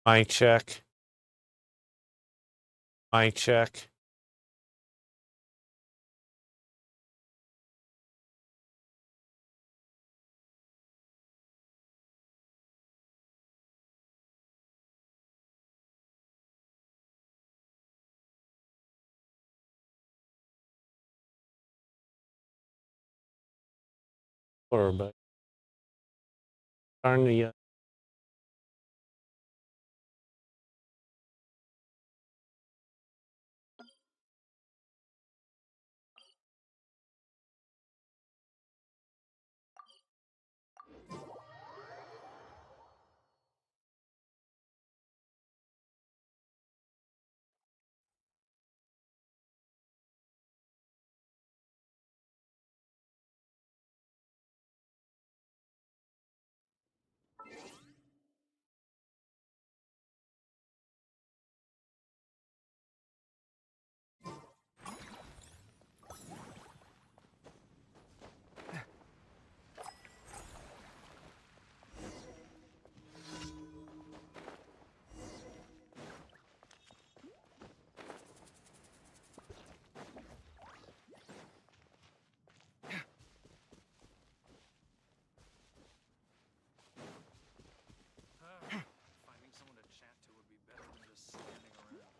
Mic check. Mic check. But darn the Finding someone to chat to would be better than just standing around.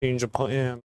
change of plan.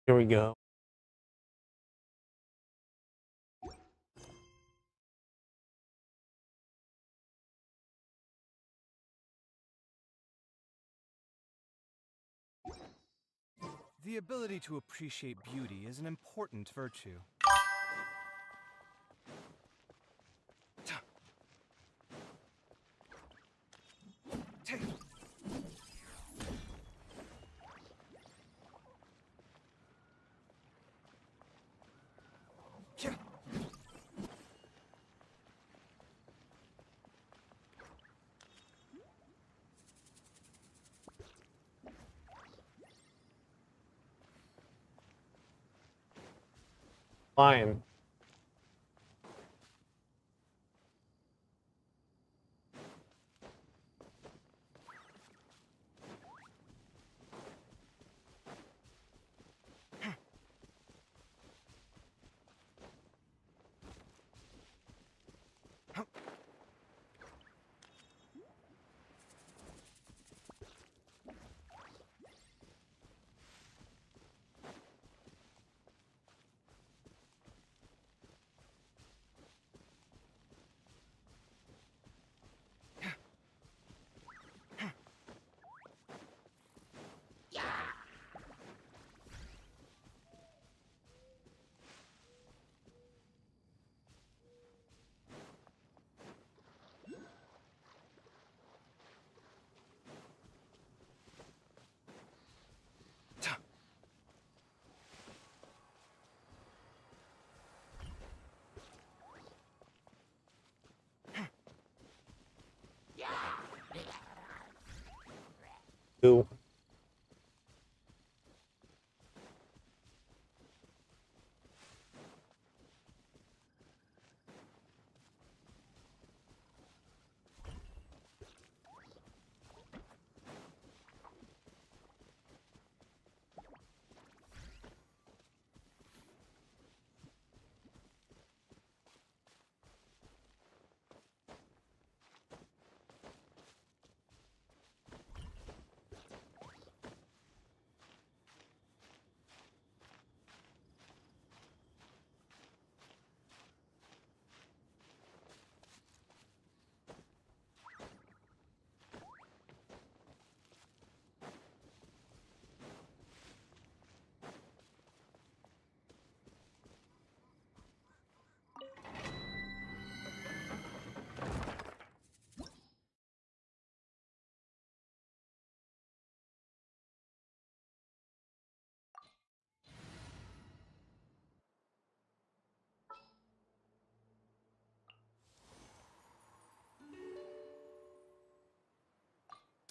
Here we go. The ability to appreciate beauty is an important virtue. Flying. Two.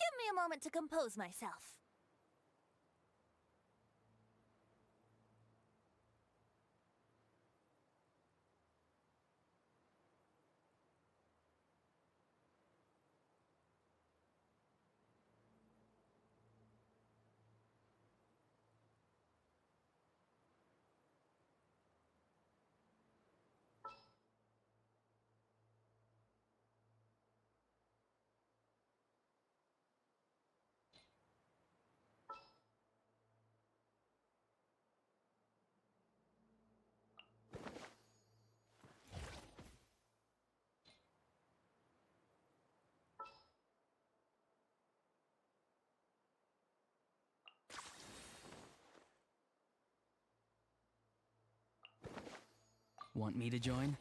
Give me a moment to compose myself. Want me to join?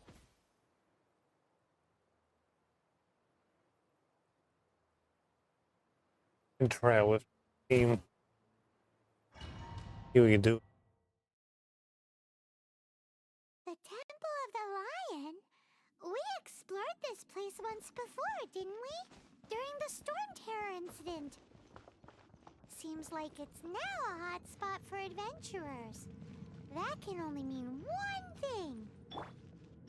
And try it with team. See what we can do. The Temple of the Lion? We explored this place once before, didn't we? During the Storm Terror incident. Seems like it's now a hot spot for adventurers. That can only mean one thing.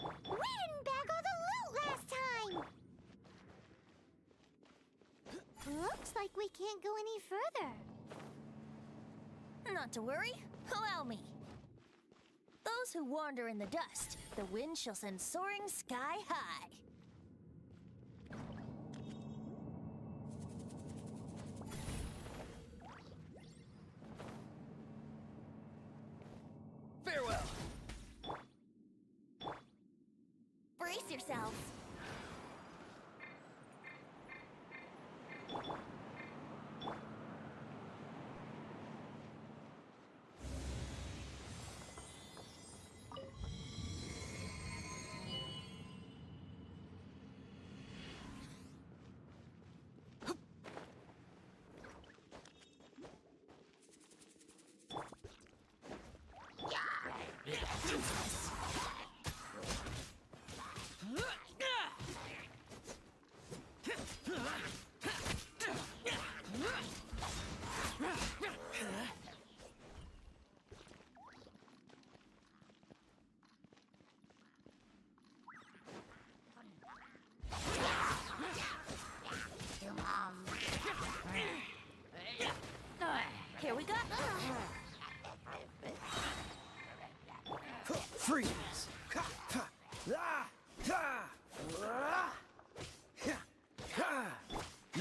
We didn't bag all the loot last time! Looks like we can't go any further. Not to worry, allow me. Those who wander in the dust, the wind shall send soaring sky high. Farewell! Brace yourselves.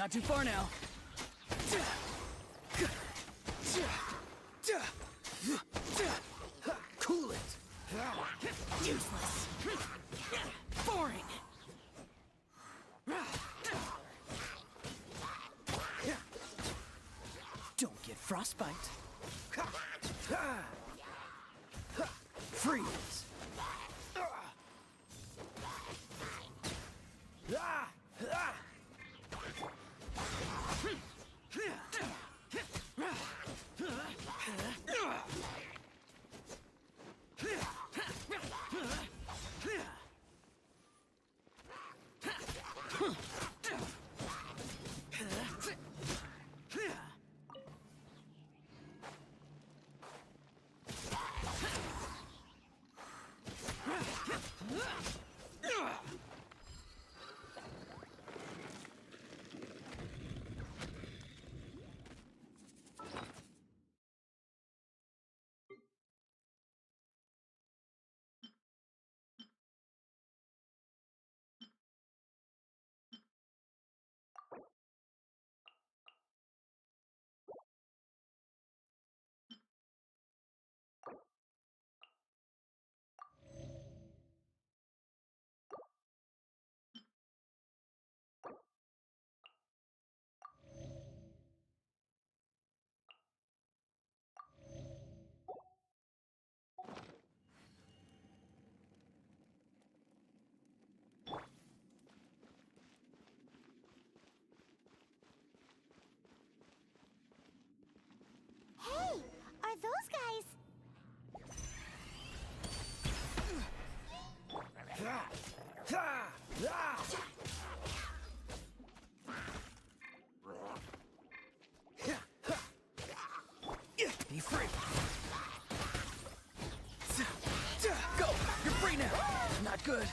Not too far now. Cool it. Useless. Boring. Don't get frostbite. Freeze. Hey, are those guys? Be free. Go! You're free now! Not good.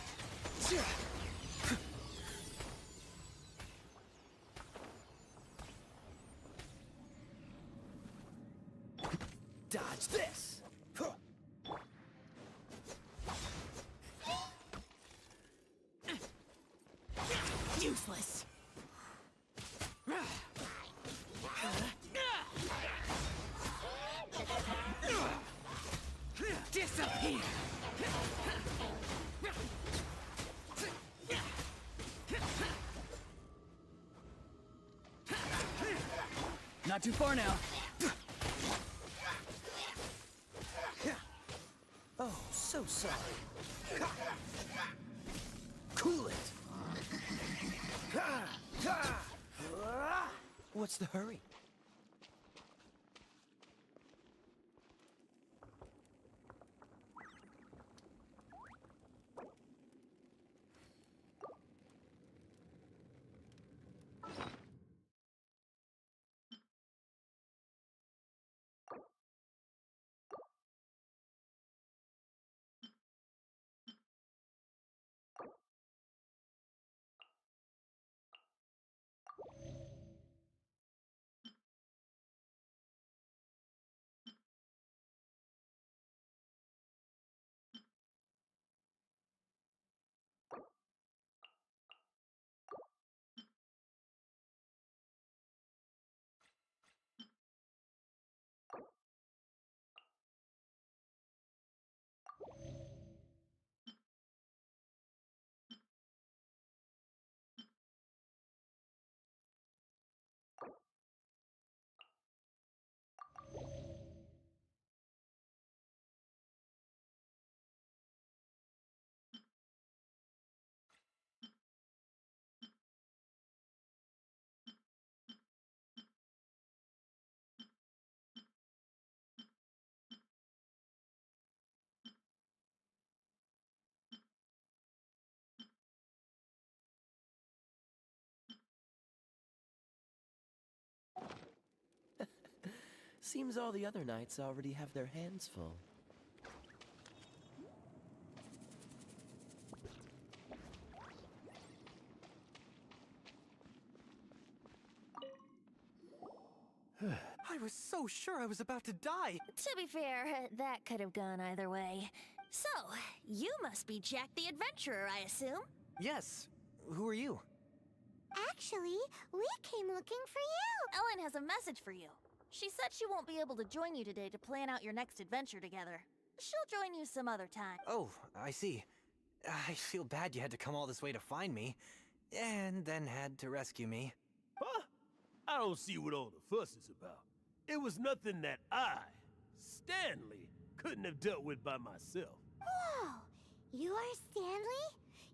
Dodge this! Useless! Disappear! Not too far now. Oh, so sorry. Cool it. What's the hurry? Seems all the other knights already have their hands full. I was so sure I was about to die. To be fair, that could have gone either way. So, you must be Jack the Adventurer, I assume? Yes. Who are you? Actually, we came looking for you. Ellen has a message for you. She said she won't be able to join you today to plan out your next adventure together. She'll join you some other time. Oh, I see. I feel bad you had to come all this way to find me, and then had to rescue me. Huh? I don't see what all the fuss is about. It was nothing that I, Stanley, couldn't have dealt with by myself. Whoa! You are Stanley?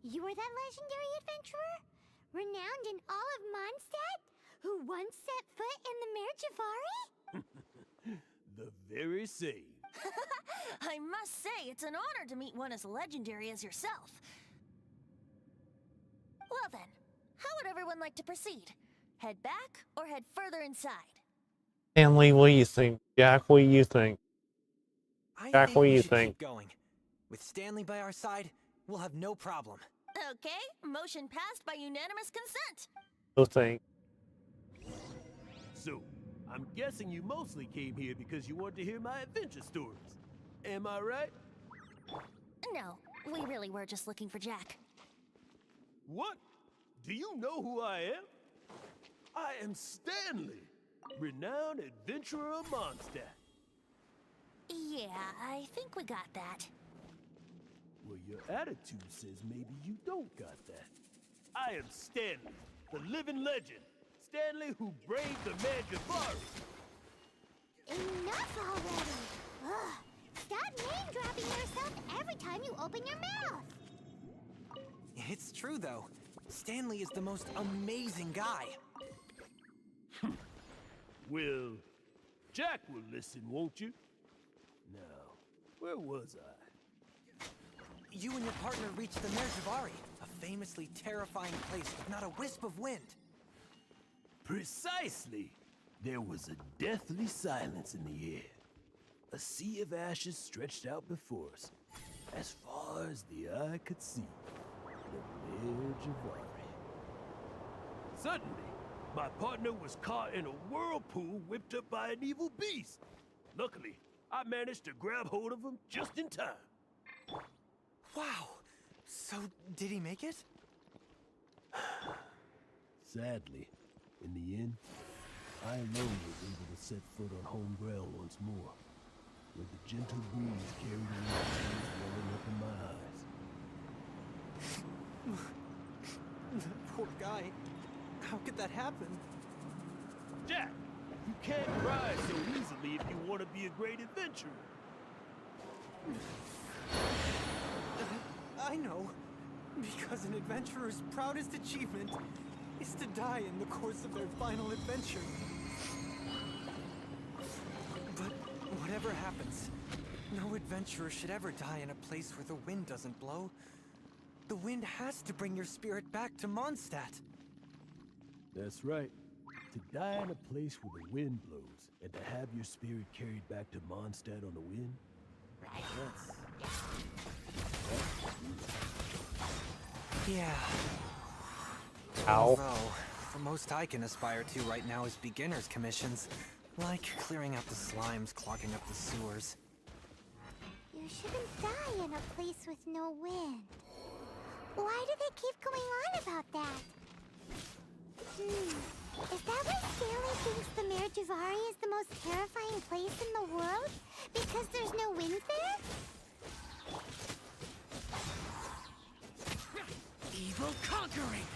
You are that legendary adventurer? Renowned in all of Mondstadt? Who once set foot in the Mare Javari? The very same. I must say, it's an honor to meet one as legendary as yourself. Well then, how would everyone like to proceed? Head back or head further inside? Stanley, what do you think? Jack, what do you think? Jack, think what do we you should think? keep going. With Stanley by our side, we'll have no problem. Okay, motion passed by unanimous consent. What do you think? So, I'm guessing you mostly came here because you wanted to hear my adventure stories. Am I right? No, we really were just looking for Jack. What? Do you know who I am? I am Stanley, renowned adventurer of Mondstadt. Yeah, I think we got that. Well, your attitude says maybe you don't got that. I am Stanley, the living legend. Stanley who braved the Mare Javari. Enough already! Ugh! Stop name-dropping yourself every time you open your mouth! It's true, though. Stanley is the most amazing guy. Well, Jack will listen, won't you? Now, where was I? You and your partner reached the Mare Javari, a famously terrifying place with not a wisp of wind. Precisely! There was a deathly silence in the air. A sea of ashes stretched out before us, as far as the eye could see. The Mare Javari. Suddenly, my partner was caught in a whirlpool whipped up by an evil beast. Luckily, I managed to grab hold of him just in time. Wow! So, did he make it? Sadly, in the end, I alone was able to set foot on home ground once more, with the gentle breeze carried away the tears welling up in my eyes. That poor guy. How could that happen? Jack, you can't cry so easily if you want to be a great adventurer. I know. Because an adventurer's proudest achievement is to die in the course of their final adventure. But whatever happens, no adventurer should ever die in a place where the wind doesn't blow. The wind has to bring your spirit back to Mondstadt. That's right. To die in a place where the wind blows, and to have your spirit carried back to Mondstadt on the wind, that's Yeah. Ow. Although, the most I can aspire to right now is beginner's commissions, like clearing out the slimes clogging up the sewers. You shouldn't die in a place with no wind. Why do they keep going on about that? Is that why Stanley thinks the Mare Javari is the most terrifying place in the world? Because there's no wind there? Evil conquering!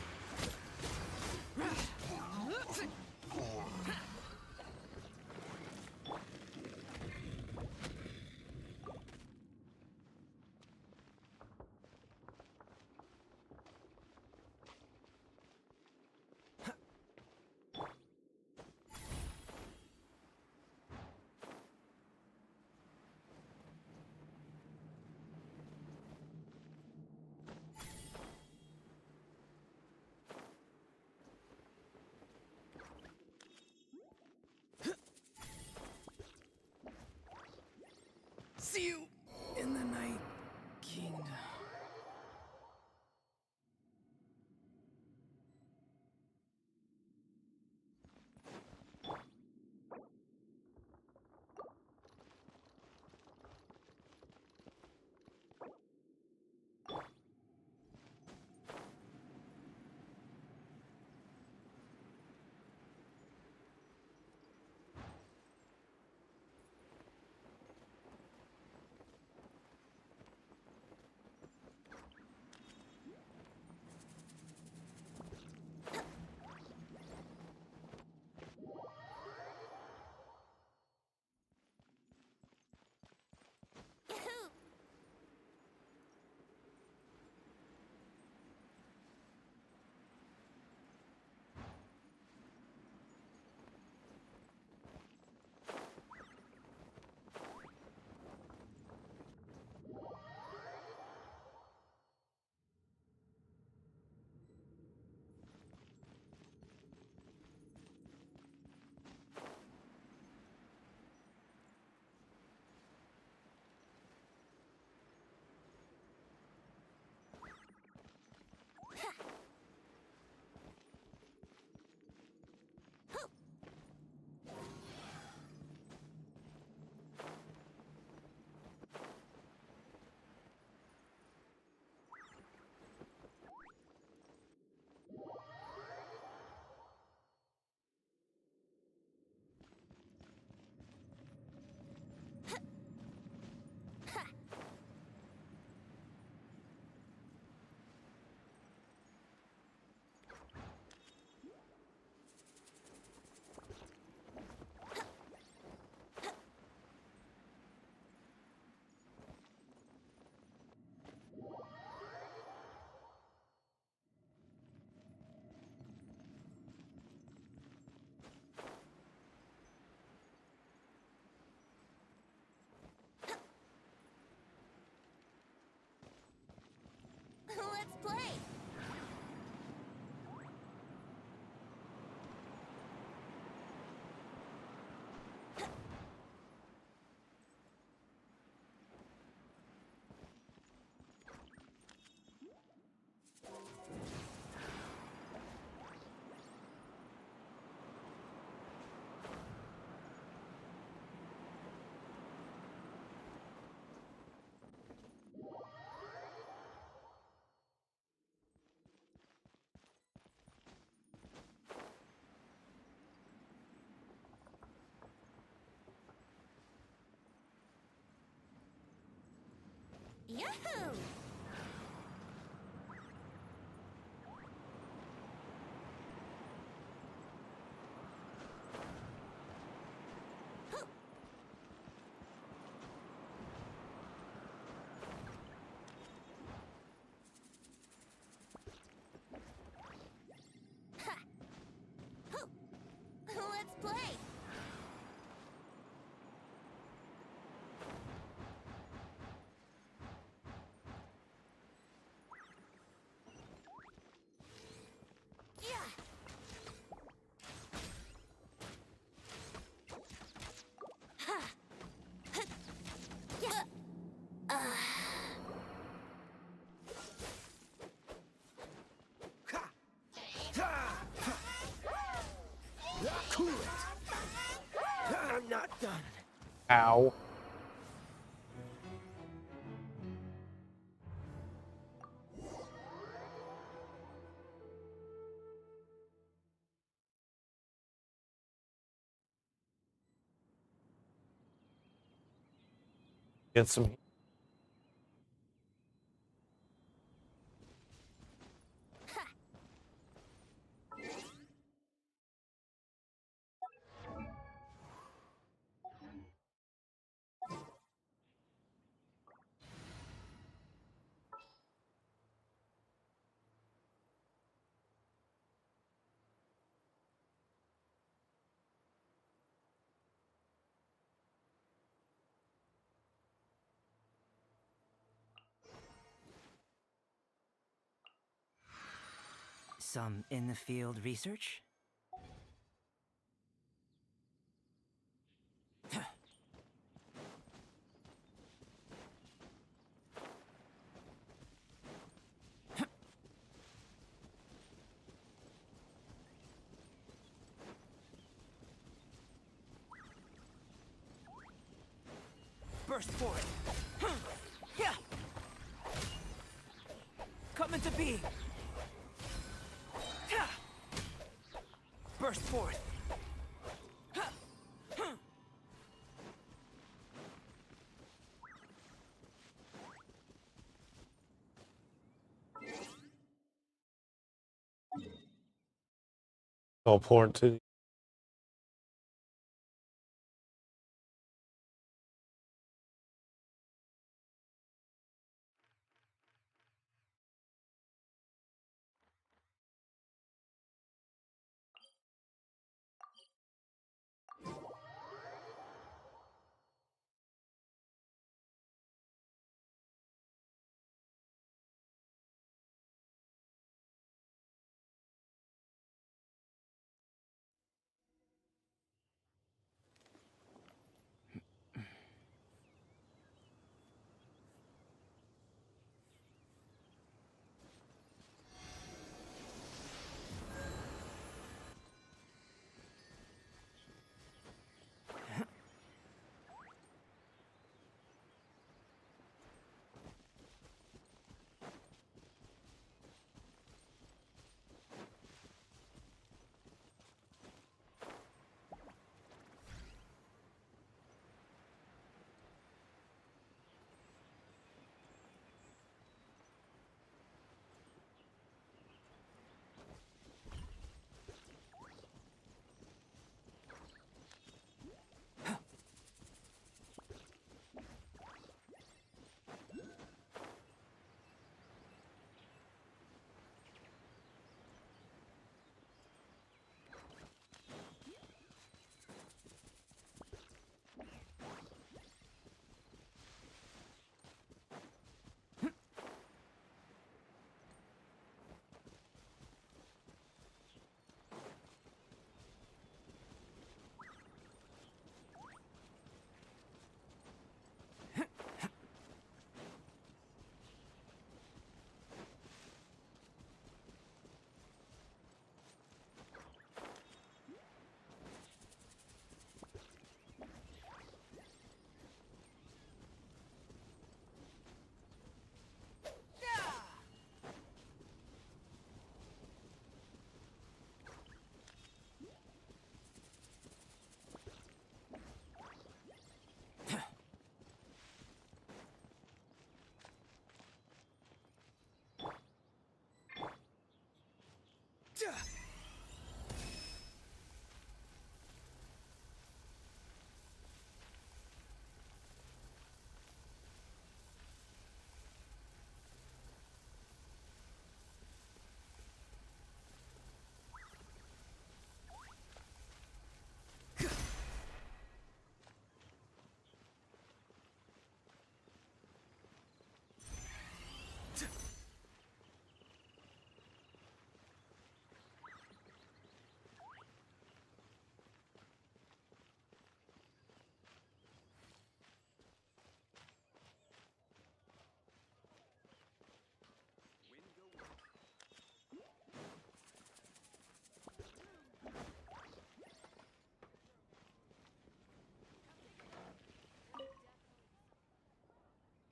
play! Yahoo! Ha! Hoo! Let's play! Yeah! Ha! Huh. Yeah! Cool it! I'm not done. Ow. Get some. Some in-the-field research? Burst forth! Yeah! Come into being! Yeah! Burst forth! Teleport to.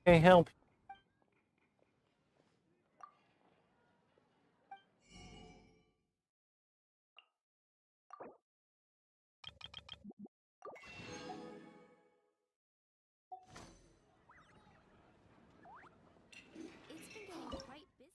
Can't help. It's been getting quite busy.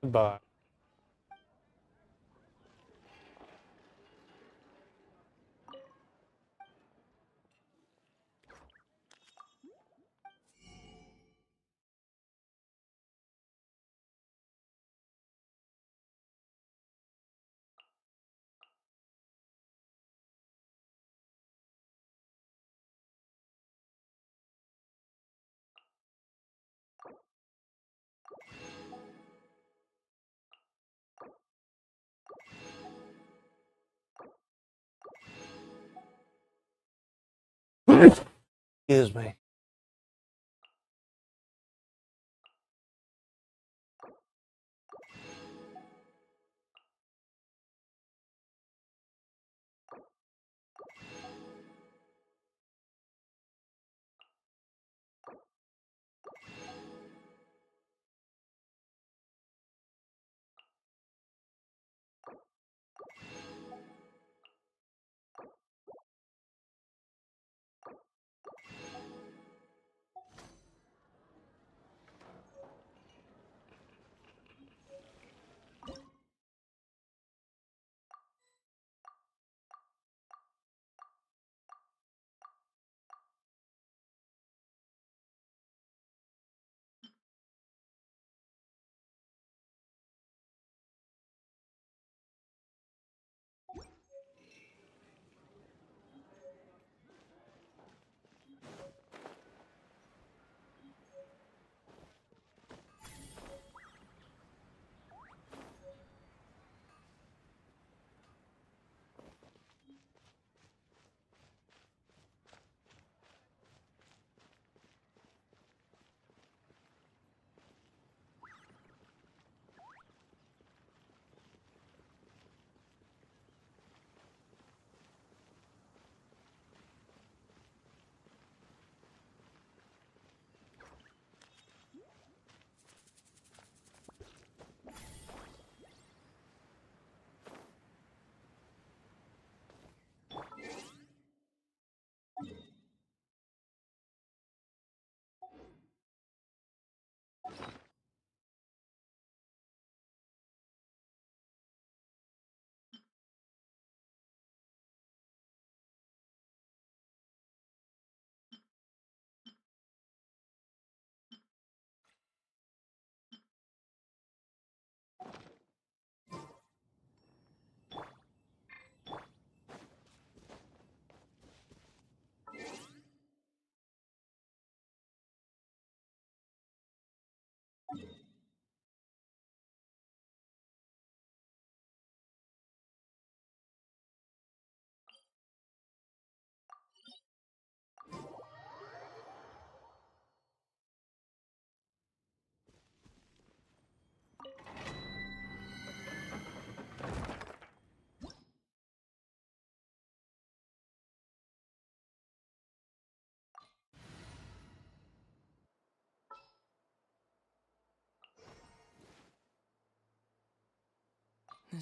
Goodbye. Excuse me.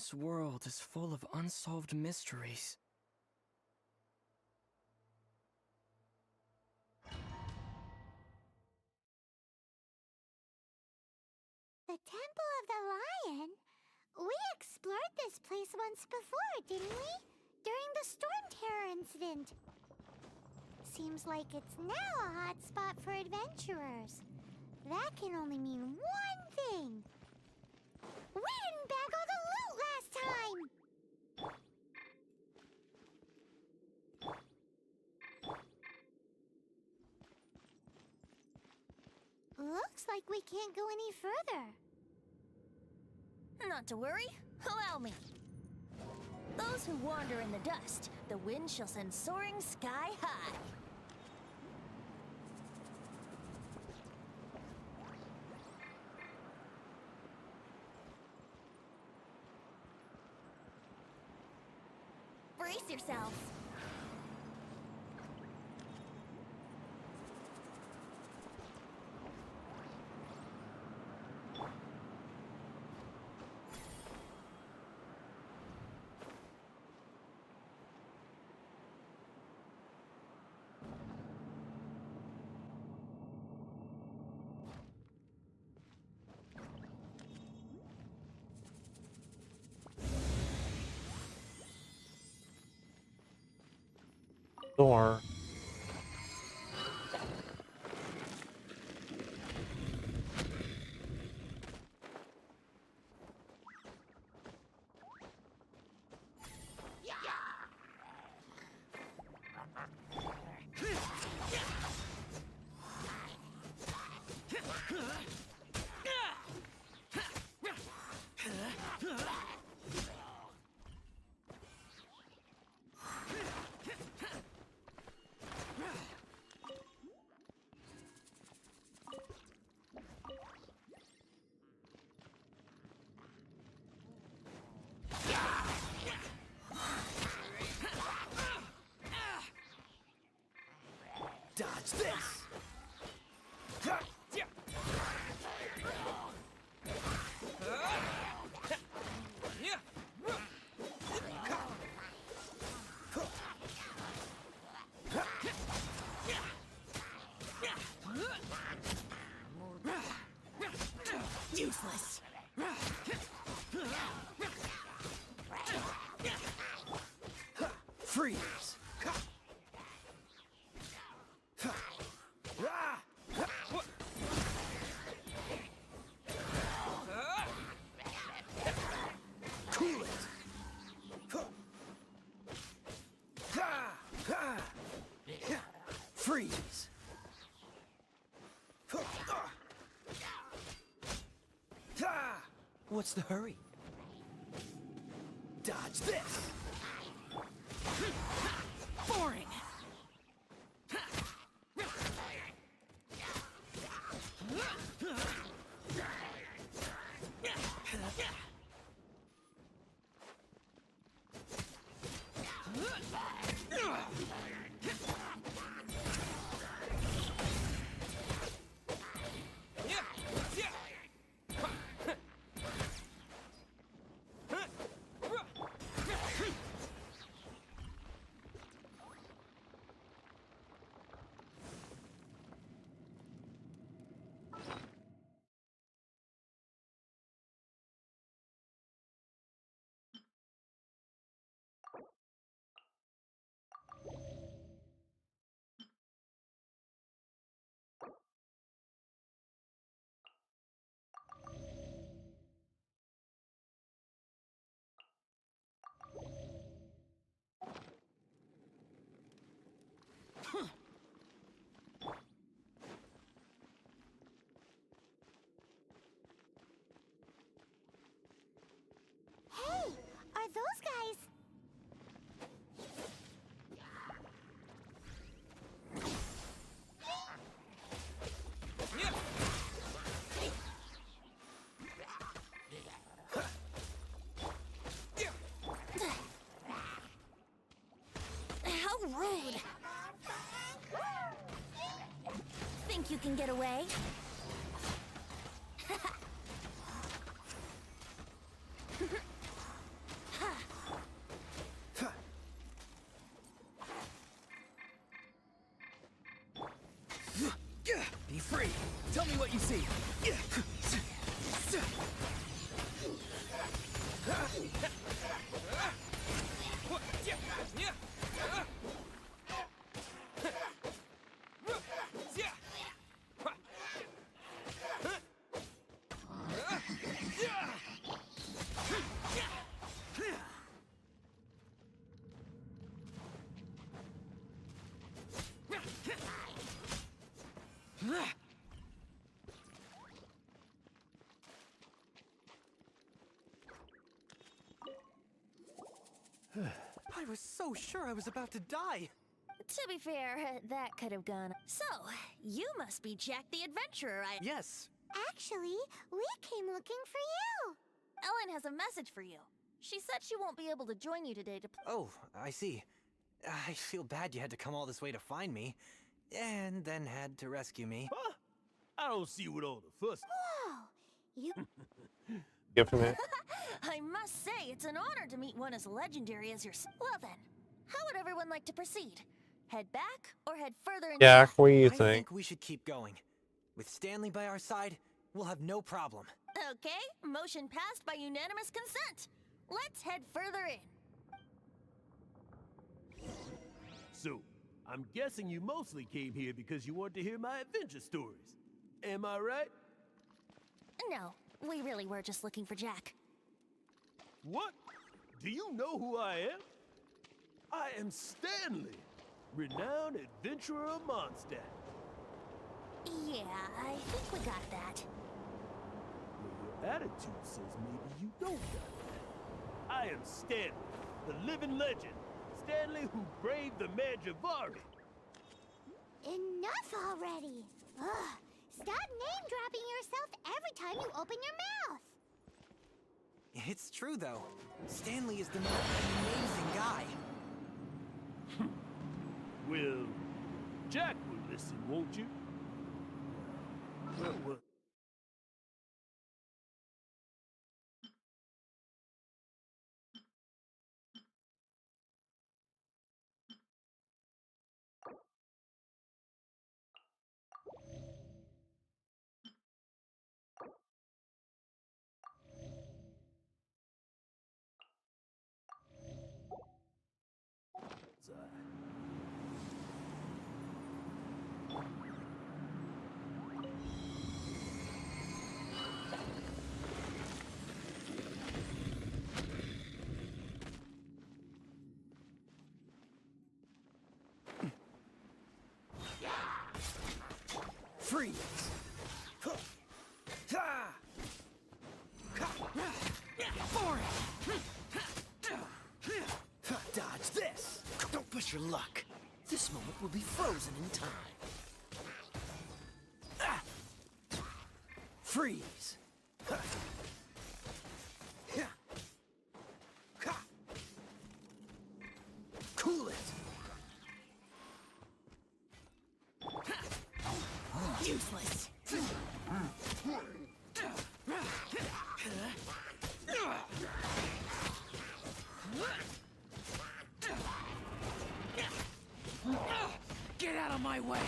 This world is full of unsolved mysteries. The Temple of the Lion? We explored this place once before, didn't we? During the Storm Terror incident. Seems like it's now a hot spot for adventurers. That can only mean one thing. We didn't bag all the loot last time! Looks like we can't go any further. Not to worry. Allow me. Those who wander in the dust, the wind shall send soaring sky high. Brace yourselves. Door. Dodge this! Useless! Freeze! Cool it! Freeze! What's the hurry? Dodge this! Boring! Hey, are those guys... How rude! Think you can get away? Free! Tell me what you see! I was so sure I was about to die. To be fair, that could have gone. So, you must be Jack the Adventurer, Yes. Actually, we came looking for you. Ellen has a message for you. She said she won't be able to join you today to Oh, I see. I feel bad you had to come all this way to find me, and then had to rescue me. Huh? I don't see what all the fuss. Whoa, you Give him it. I must say, it's an honor to meet one as legendary as yourself. Well then, how would everyone like to proceed? Head back or head further into Jack, what do you I think? think we should keep going. With Stanley by our side, we'll have no problem. Okay, motion passed by unanimous consent. Let's head further in. So, I'm guessing you mostly came here because you want to hear my adventure stories. Am I right? No, we really were just looking for Jack. What? Do you know who I am? I am Stanley, renowned adventurer of Mondstadt. Yeah, I think we got that. Well, your attitude says maybe you don't got that. I am Stanley, the living legend. Stanley who braved the Mangiavari. enough already. Ugh, stop name-dropping yourself every time you open your mouth. It's true, though. Stanley is the most amazing guy. Well, Jack will listen, won't you? Well, Freeze! Dodge this! Don't push your luck. This moment will be frozen in time. Freeze! Cool it! Useless! Get out of my way!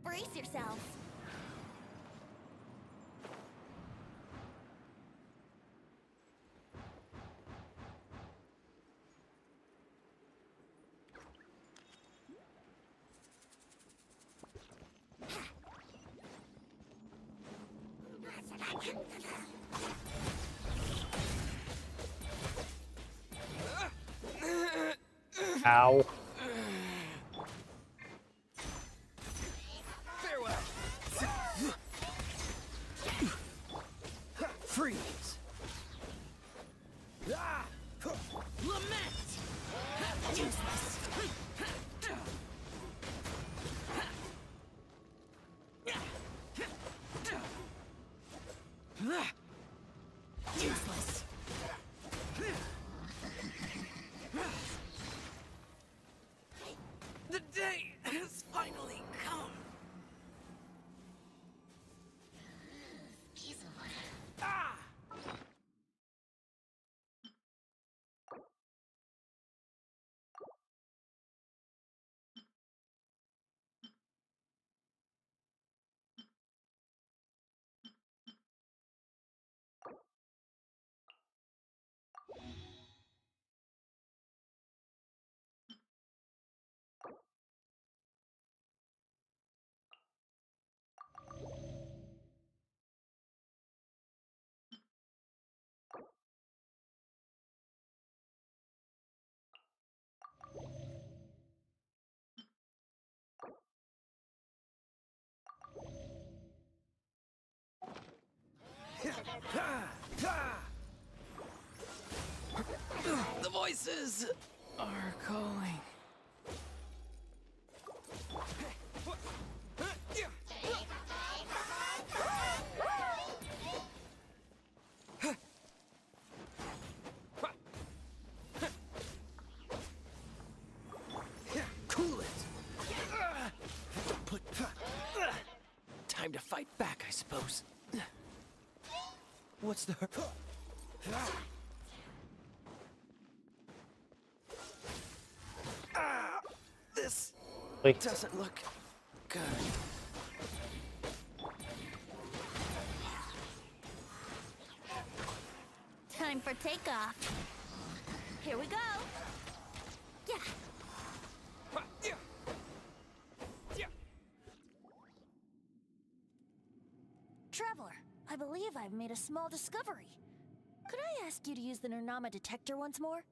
Brace yourselves. Ow. Farewell! Freeze! Lament! voices are calling. Cool it. Time to fight back, I suppose. What's the... This Wait. doesn't look good. Time for takeoff. Here we go. Yeah. Traveler, I believe I've made a small discovery. Could I ask you to use the Nernama detector once more?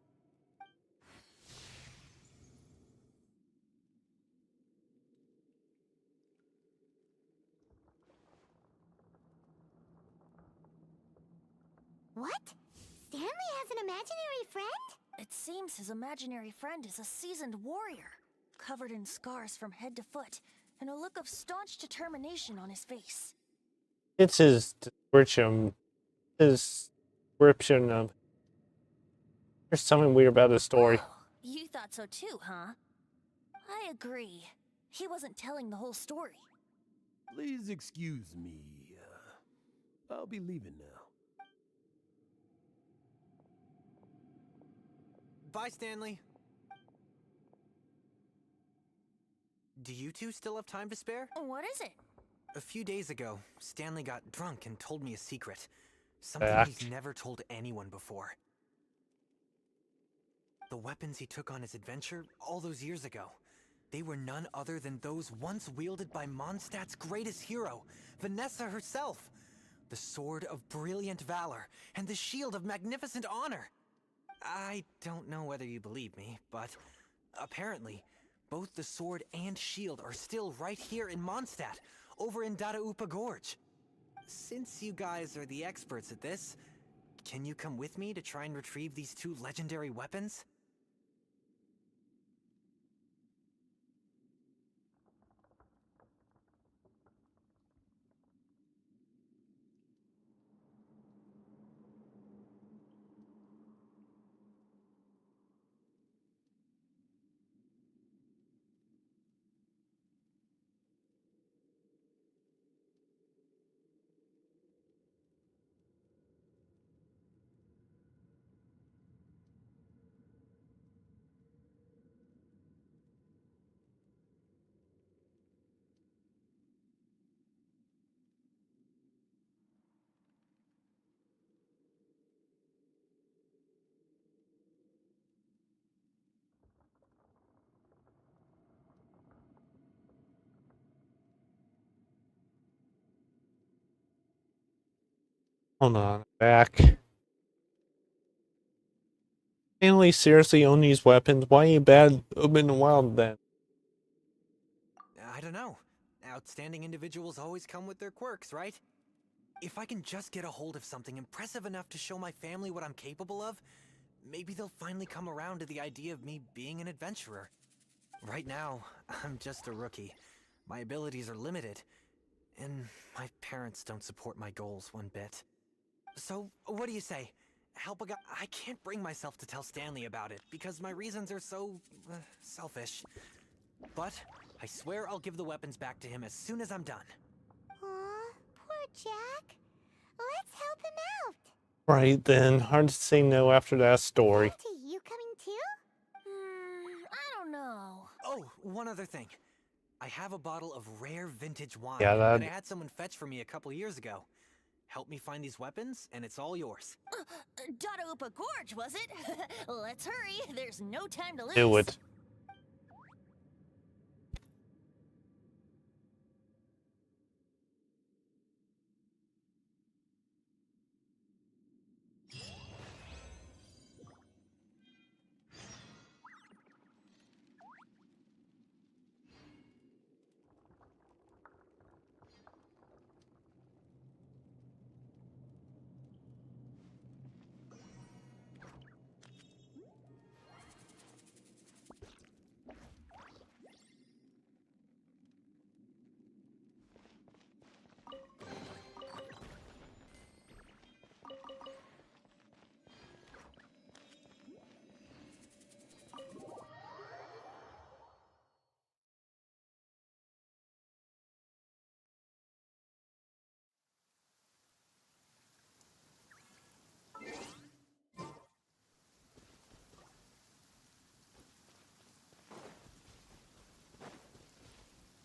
What? Stanley has an imaginary friend? It seems his imaginary friend is a seasoned warrior, covered in scars from head to foot, and a look of staunch determination on his face. It's his description. His description of. There's something weird about his story. Oh, you thought so too, huh? I agree. He wasn't telling the whole story. Please excuse me. I'll be leaving now. Bye, Stanley. Do you two still have time to spare? What is it? A few days ago, Stanley got drunk and told me a secret. Something he's never told anyone before. The weapons he took on his adventure all those years ago, they were none other than those once wielded by Mondstadt's greatest hero, Vanessa herself. The Sword of Brilliant Valor and the Shield of Magnificent Honor. I don't know whether you believe me, but apparently, both the sword and shield are still right here in Mondstadt, over in Dadaupa Gorge. Since you guys are the experts at this, can you come with me to try and retrieve these two legendary weapons? Hold on. Back. Stanley seriously own these weapons? Why ain't bad open in the wild then? I don't know. Outstanding individuals always come with their quirks, right? If I can just get a hold of something impressive enough to show my family what I'm capable of, maybe they'll finally come around to the idea of me being an adventurer. Right now, I'm just a rookie. My abilities are limited, and my parents don't support my goals one bit. So, what do you say? Help a guy? I can't bring myself to tell Stanley about it, because my reasons are so, selfish. But, I swear I'll give the weapons back to him as soon as I'm done. Aw, poor Jack. Let's help him out. Right then. Hard to say no after that story. Venti, you coming too? I don't know. Oh, one other thing. I have a bottle of rare vintage wine Yeah, that I had someone fetch for me a couple years ago. Help me find these weapons, and it's all yours. Dadaupa Gorge, was it? Let's hurry. There's no time to lose. Do it.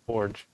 forge.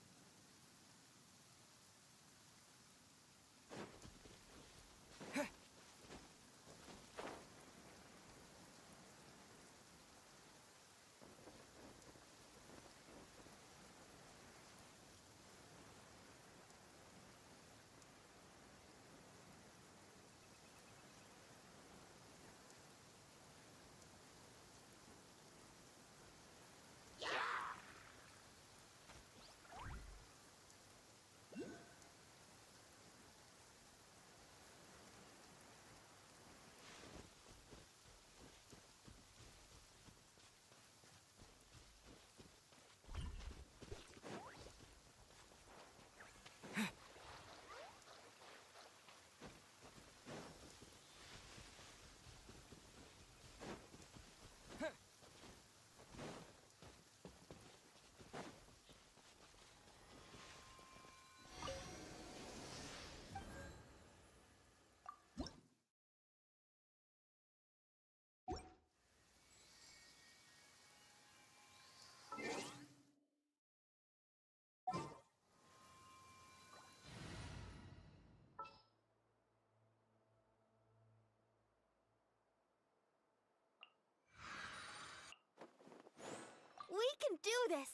We can do this!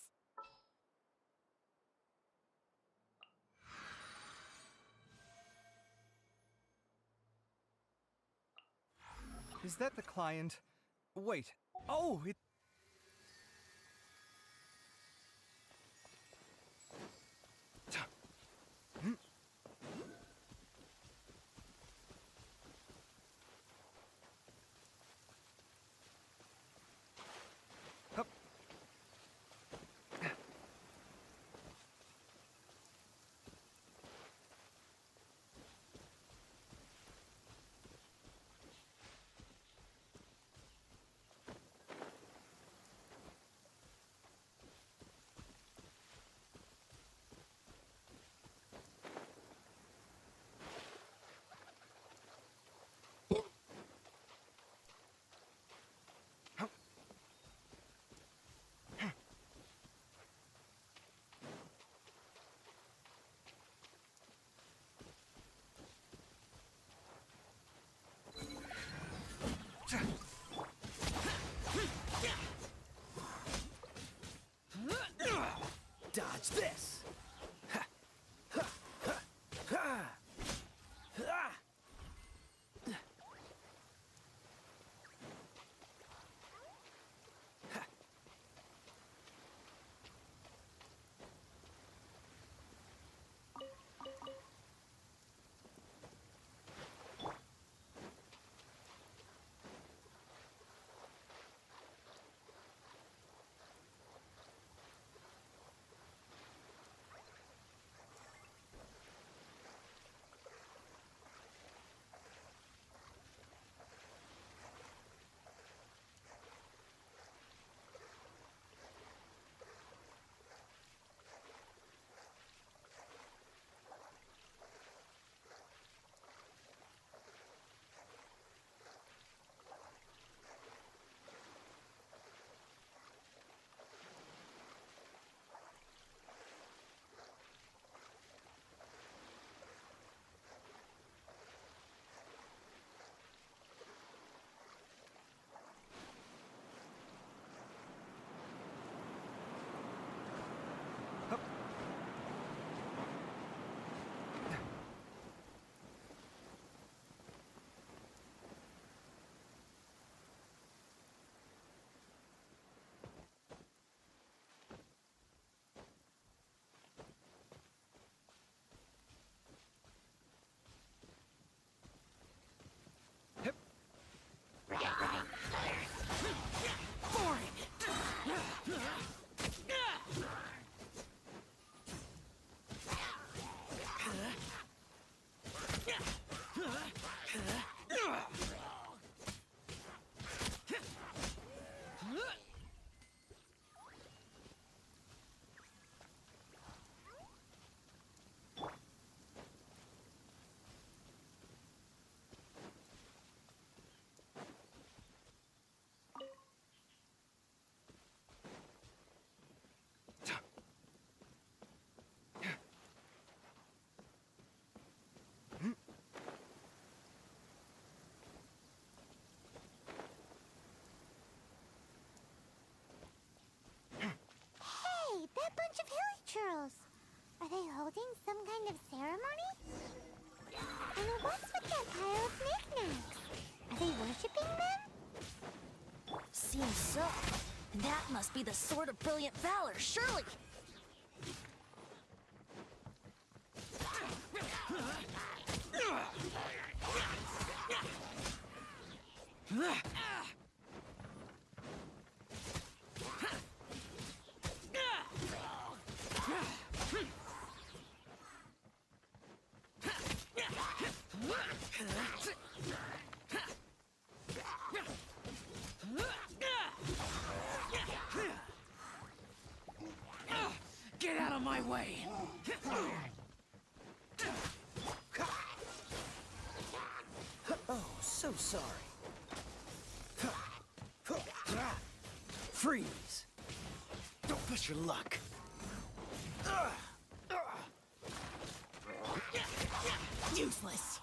Is that the client? Wait. Oh, it... Hup. holding some kind of ceremony? And what's with that pile of knickknacks? Are they worshipping them? Seems so. That must be the Sword of Brilliant Valor, surely. Get out of my way! Oh, so sorry. Freeze! Don't push your luck. Useless.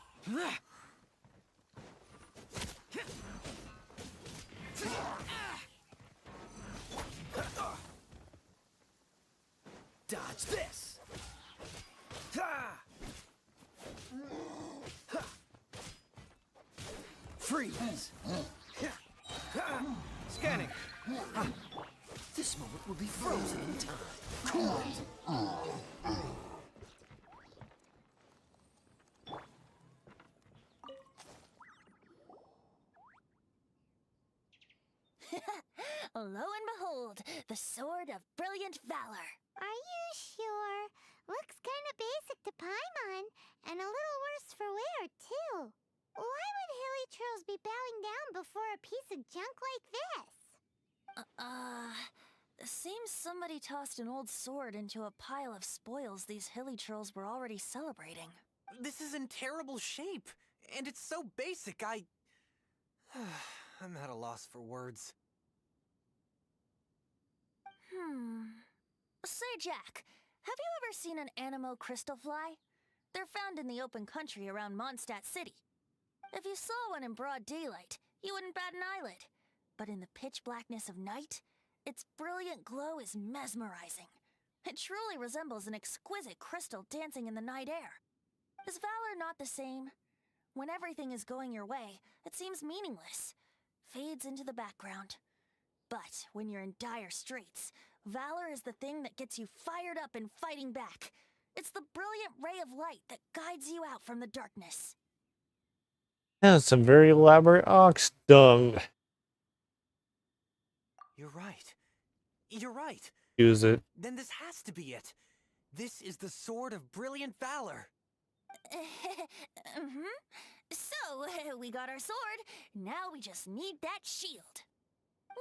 Dodge this. Freeze. Scanning. This moment will be frozen in time. Lo and behold, the Sword of Brilliant Valor. Are you sure? Looks kinda basic to Paimon, and a little worse for wear, too. Why would hilly trolls be bowing down before a piece of junk like this? Seems somebody tossed an old sword into a pile of spoils these hilly trolls were already celebrating. This is in terrible shape, and it's so basic, I'm at a loss for words. Say, Jack, have you ever seen an Animo crystal fly? They're found in the open country around Mondstadt City. If you saw one in broad daylight, you wouldn't bat an eyelid. But in the pitch blackness of night, its brilliant glow is mesmerizing. It truly resembles an exquisite crystal dancing in the night air. Is valor not the same? When everything is going your way, it seems meaningless, fades into the background. But when you're in dire straits, valor is the thing that gets you fired up and fighting back. It's the brilliant ray of light that guides you out from the darkness. That's some very elaborate ox dung. You're right. You're right. Use it. Then this has to be it. This is the Sword of Brilliant Valor. So, we got our sword. Now we just need that shield.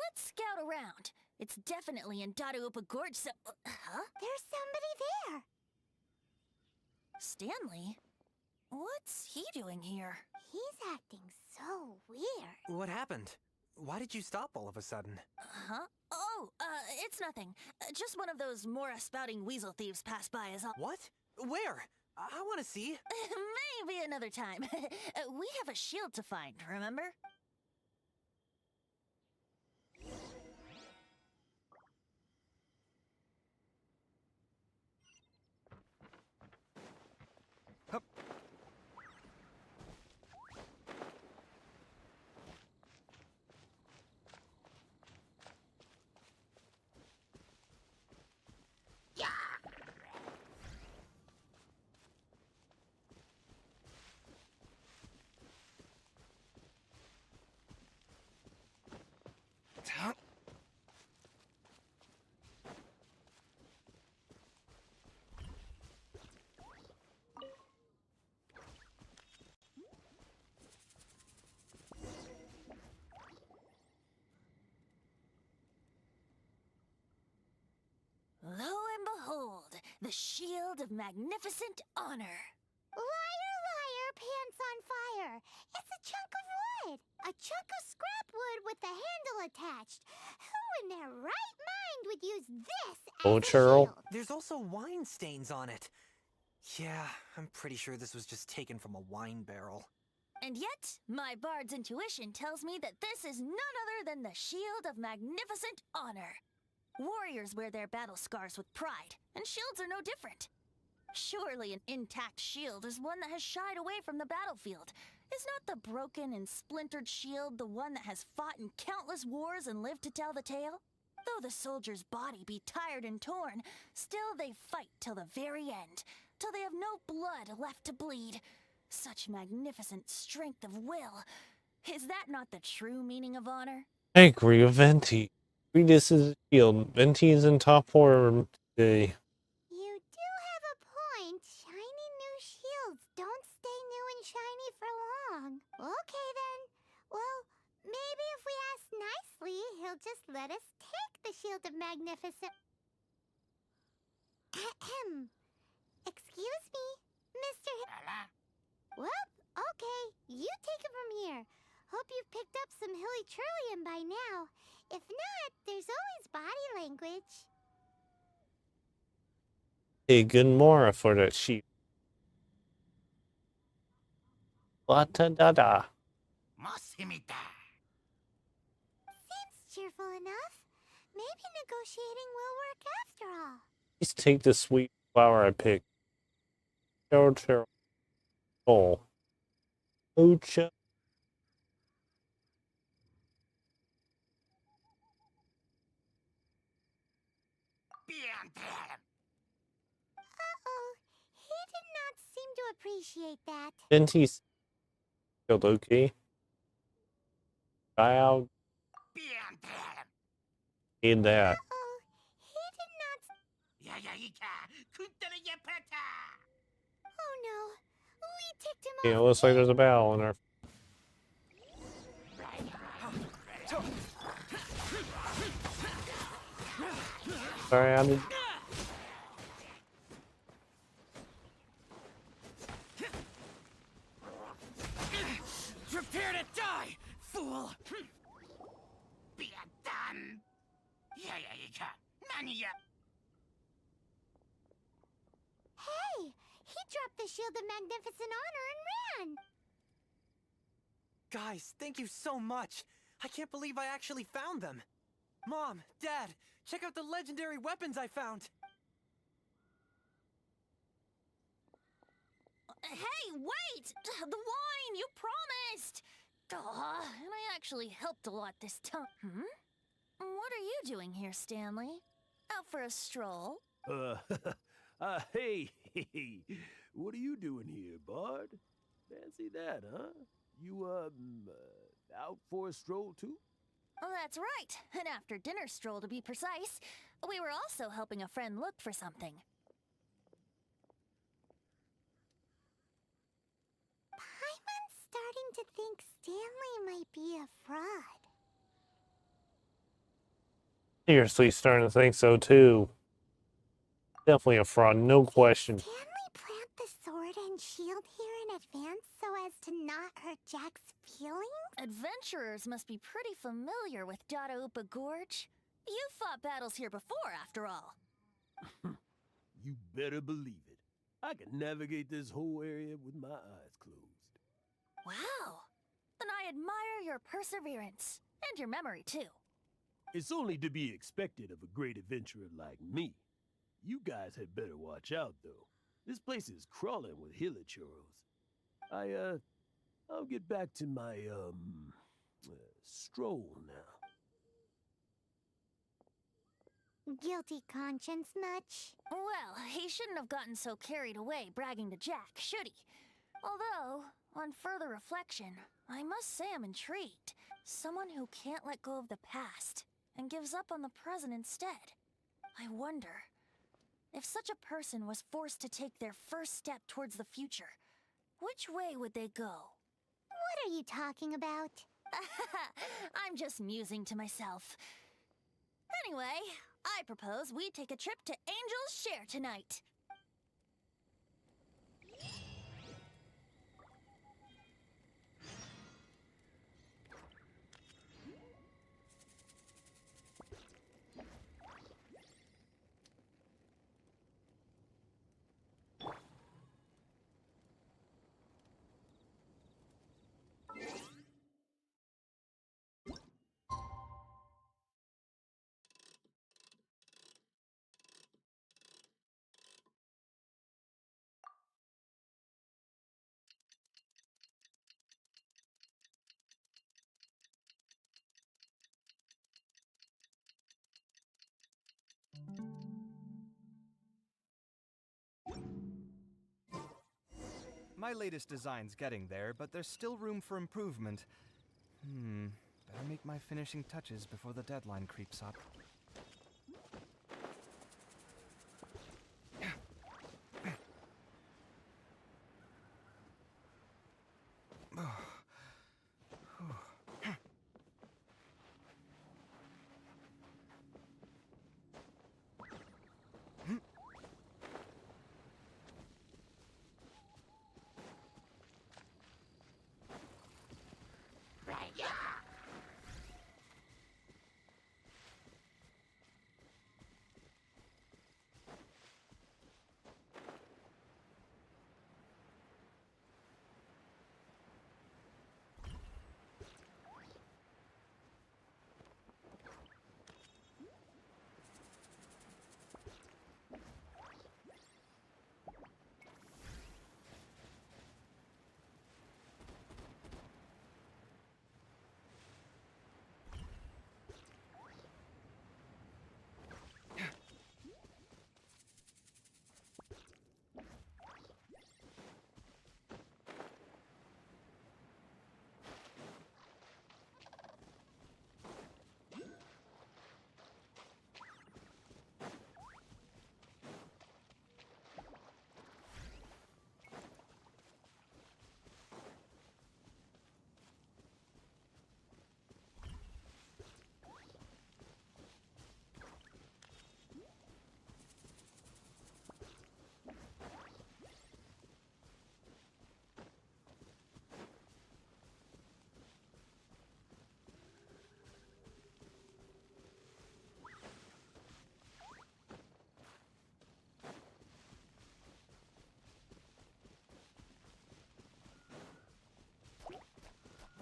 Let's scout around. It's definitely in Dadaupa Gorge, so... Huh? There's somebody there. Stanley? What's he doing here? He's acting so weird. What happened? Why did you stop all of a sudden? Huh? Oh, it's nothing. Just one of those Mora-spouting weasel thieves passed by is all. What? Where? I want to see. Maybe another time. We have a shield to find, remember? Hup. Lo and behold, the shield of magnificent honor. Liar, liar, pants on fire. It's a chunk of wood. A chunk of scrap wood with the handle attached. Who in their right mind would use this as Oh, a Cheryl. shield? There's also wine stains on it. Yeah, I'm pretty sure this was just taken from a wine barrel. And yet, my bard's intuition tells me that this is none other than the shield of magnificent honor. Warriors wear their battle scars with pride, and shields are no different. Surely an intact shield is one that has shied away from the battlefield. Is not the broken and splintered shield the one that has fought in countless wars and lived to tell the tale? Though the soldier's body be tired and torn, still they fight till the very end, till they have no blood left to bleed. Such magnificent strength of will. Is that not the true meaning of honor? I agree with Venti. Greedus is a shield. Venti is in top form today. You do have a point. Shiny new shields don't stay new and shiny for long. Okay then. Well, maybe if we ask nicely, he'll just let us take the Shield of Magnificent. Ahem. Excuse me, Mr. Well, okay. You take it from here. Hope you've picked up some Hilly Trillium by now. If not, there's always body language. Hey, good Mora for that sheep. La-ta-da-da. Seems cheerful enough. Maybe negotiating will work after all. Please take the sweet flower I picked. Terrible. Ocha. Uh-oh. He did not seem to appreciate that. Venti's shield, okay? Try out. Need that. Uh-oh. He did not... Oh no. We ticked him Yeah, it off. looks like there's a battle in our. Sorry, I did. Prepare to die, fool! Hey! He dropped the Shield of Magnificent Honor and ran! Guys, thank you so much. I can't believe I actually found them. Mom, Dad, check out the legendary weapons I found. Hey, wait! The wine, you promised! And I actually helped a lot this time. What are you doing here, Stanley? Out for a stroll? Hey, what are you doing here, Bard? Fancy that, huh? You, out for a stroll too? Oh, that's right. An after-dinner stroll, to be precise. We were also helping a friend look for something. Paimon's starting to think Stanley might be a fraud. Seriously, starting to think so too. Definitely a fraud, no question. Stanley plant the sword and shield here in advance so as to not hurt Jack's feelings? Adventurers must be pretty familiar with Dadaupa Gorge. You've fought battles here before, after all. You better believe it. I can navigate this whole area with my eyes closed. Wow. Then I admire your perseverance. And your memory, too. It's only to be expected of a great adventurer like me. You guys had better watch out, though. This place is crawling with hilichurls. I'll get back to my, stroll now. Guilty conscience much? Well, he shouldn't have gotten so carried away bragging to Jack, should he? Although, on further reflection, I must say I'm intrigued. Someone who can't let go of the past and gives up on the present instead. I wonder, if such a person was forced to take their first step towards the future, which way would they go? What are you talking about? I'm just musing to myself. Anyway, I propose we take a trip to Angel's Share tonight. My latest design's getting there, but there's still room for improvement. Better make my finishing touches before the deadline creeps up.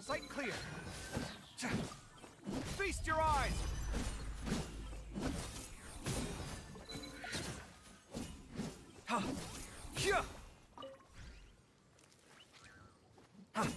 Sight clear! Feast your eyes! Ha! Hyah! Ha!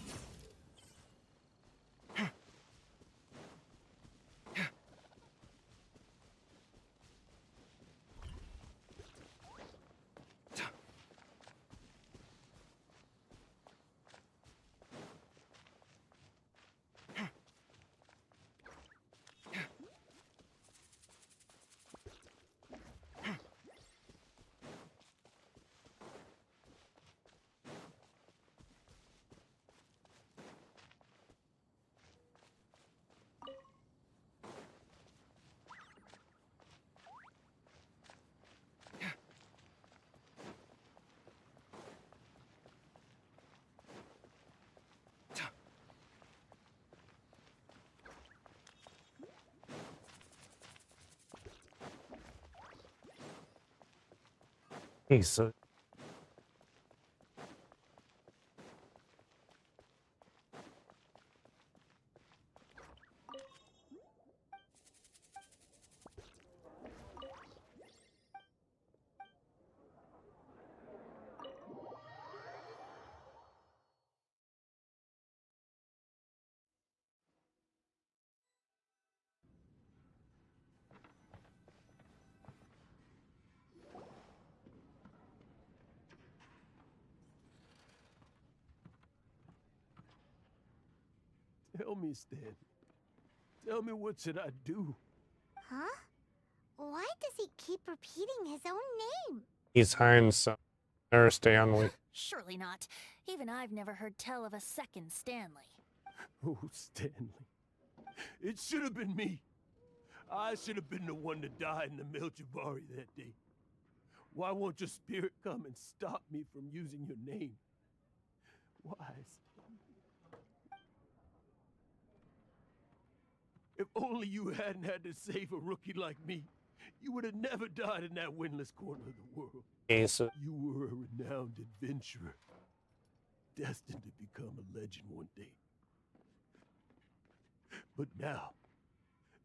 Hey, so Tell me, Stan. Tell me, what should I do? Huh? Why does he keep repeating his own name? he's hiring some nurse Stanley. Surely not. Even I've never heard tell of a second Stanley. Oh, Stanley. It should have been me. I should have been the one to die in the Melchivari that day. Why won't your spirit come and stop me from using your name? Why, Stanley? If only you hadn't had to save a rookie like me, you would have never died in that windless corner of the world. Okay, so You were a renowned adventurer, destined to become a legend one day. But now,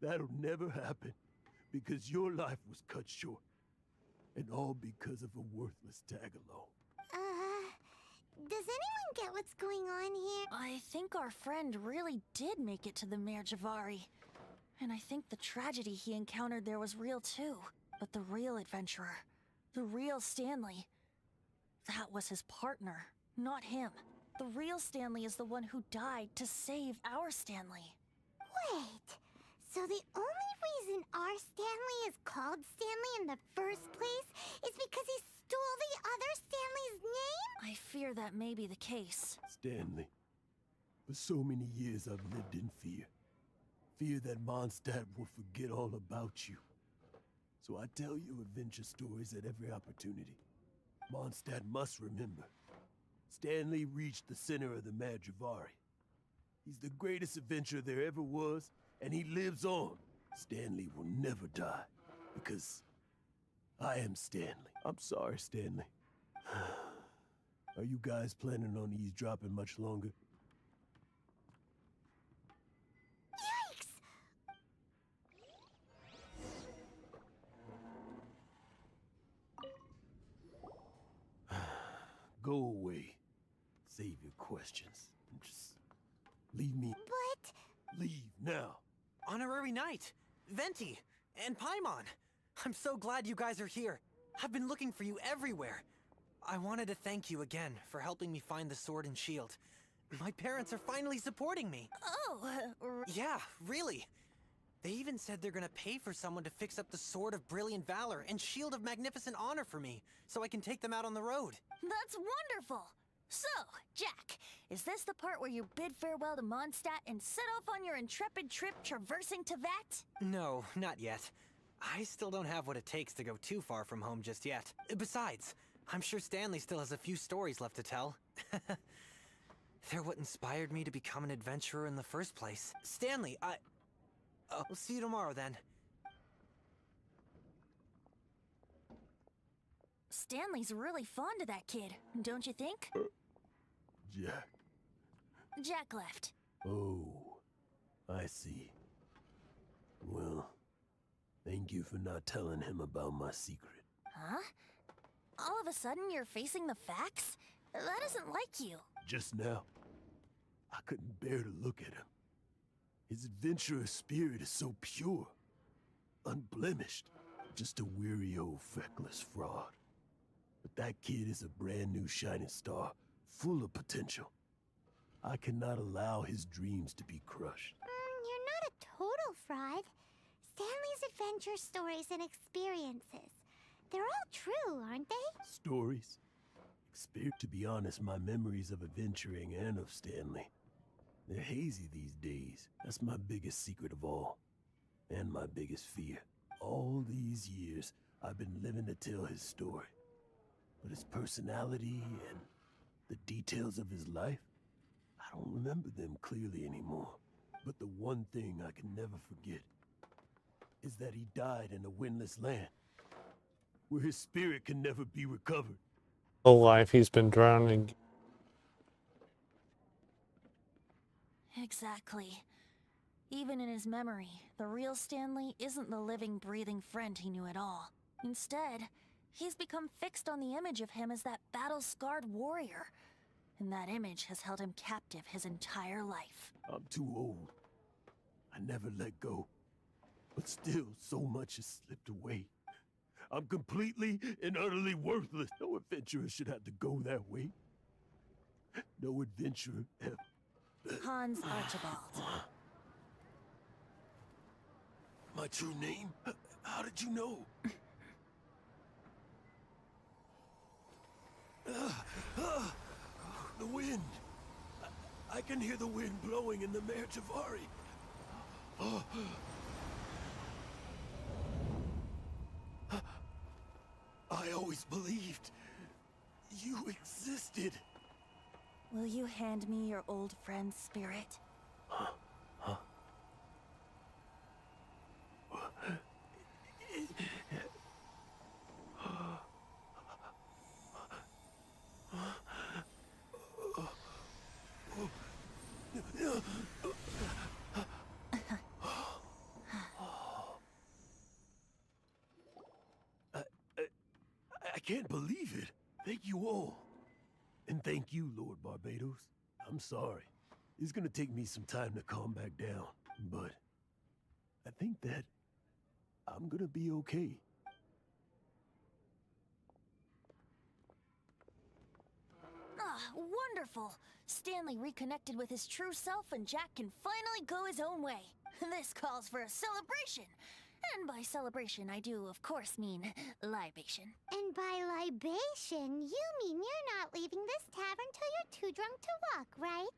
that'll never happen, because your life was cut short, and all because of a worthless tag-along. Does anyone get what's going on here? I think our friend really did make it to the Merjavari. And I think the tragedy he encountered there was real too. But the real adventurer, the real Stanley, that was his partner. Not him. The real Stanley is the one who died to save our Stanley. Wait, so the only reason our Stanley is called Stanley in the first place is because he stole the other Stanley's name? I fear that may be the case. Stanley, for so many years I've lived in fear. Fear that Mondstadt will forget all about you. So I tell you adventure stories at every opportunity. Mondstadt must remember. Stanley reached the center of the Madrivari. He's the greatest adventurer there ever was, and he lives on. Stanley will never die, because I am Stanley. I'm sorry, Stanley. Are you guys planning on eavesdropping much longer? Yikes! Go away. Save your questions. And just leave me. But Leave now. Honorary Knight, Venti, and Paimon. I'm so glad you guys are here. I've been looking for you everywhere. I wanted to thank you again for helping me find the sword and shield. My parents are finally supporting me. Oh, Yeah, really. They even said they're gonna pay for someone to fix up the Sword of Brilliant Valor and Shield of Magnificent Honor for me, so I can take them out on the road. that's wonderful! So, Jack, is this the part where you bid farewell to Mondstadt and set off on your intrepid trip traversing Tevat? No, not yet. I still don't have what it takes to go too far from home just yet. Besides, I'm sure Stanley still has a few stories left to tell. They're what inspired me to become an adventurer in the first place. Stanley, we'll see you tomorrow then. Stanley's really fond of that kid, don't you think? Jack. Jack left. Oh, I see. Well, thank you for not telling him about my secret. Huh? All of a sudden you're facing the facts? That isn't like you. Just now, I couldn't bear to look at him. His adventurous spirit is so pure, unblemished. Just a weary old feckless fraud. But that kid is a brand new shining star, full of potential. I cannot allow his dreams to be crushed. you're not a total fraud. Stanley's adventure stories and experiences. They're all true, aren't they? Stories? To be honest, my memories of adventuring and of Stanley, they're hazy these days. That's my biggest secret of all. And my biggest fear. All these years, I've been living to tell his story. But his personality and the details of his life, I don't remember them clearly anymore. But the one thing I can never forget is that he died in a windless land, where his spirit can never be recovered. Whole life he's been drowning. Exactly. Even in his memory, the real Stanley isn't the living, breathing friend he knew at all. Instead, he's become fixed on the image of him as that battle-scarred warrior. And that image has held him captive his entire life. I'm too old. I never let go. But still, so much has slipped away. I'm completely and utterly worthless. No adventurer should have to go that way. No adventurer ever. Hans Archibald. My true name? How did you know? The wind. I can hear the wind blowing in the Mare Javari. I always believed you existed. Will you hand me your old friend's spirit? I can't believe it. Thank you all. And thank you, Lord Barbados. I'm sorry. It's gonna take me some time to calm back down, but I think that I'm gonna be okay. Ah, wonderful! Stanley reconnected with his true self and Jack can finally go his own way. This calls for a celebration! And by celebration, I do, of course, mean libation. And by libation, you mean you're not leaving this tavern till you're too drunk to walk, right?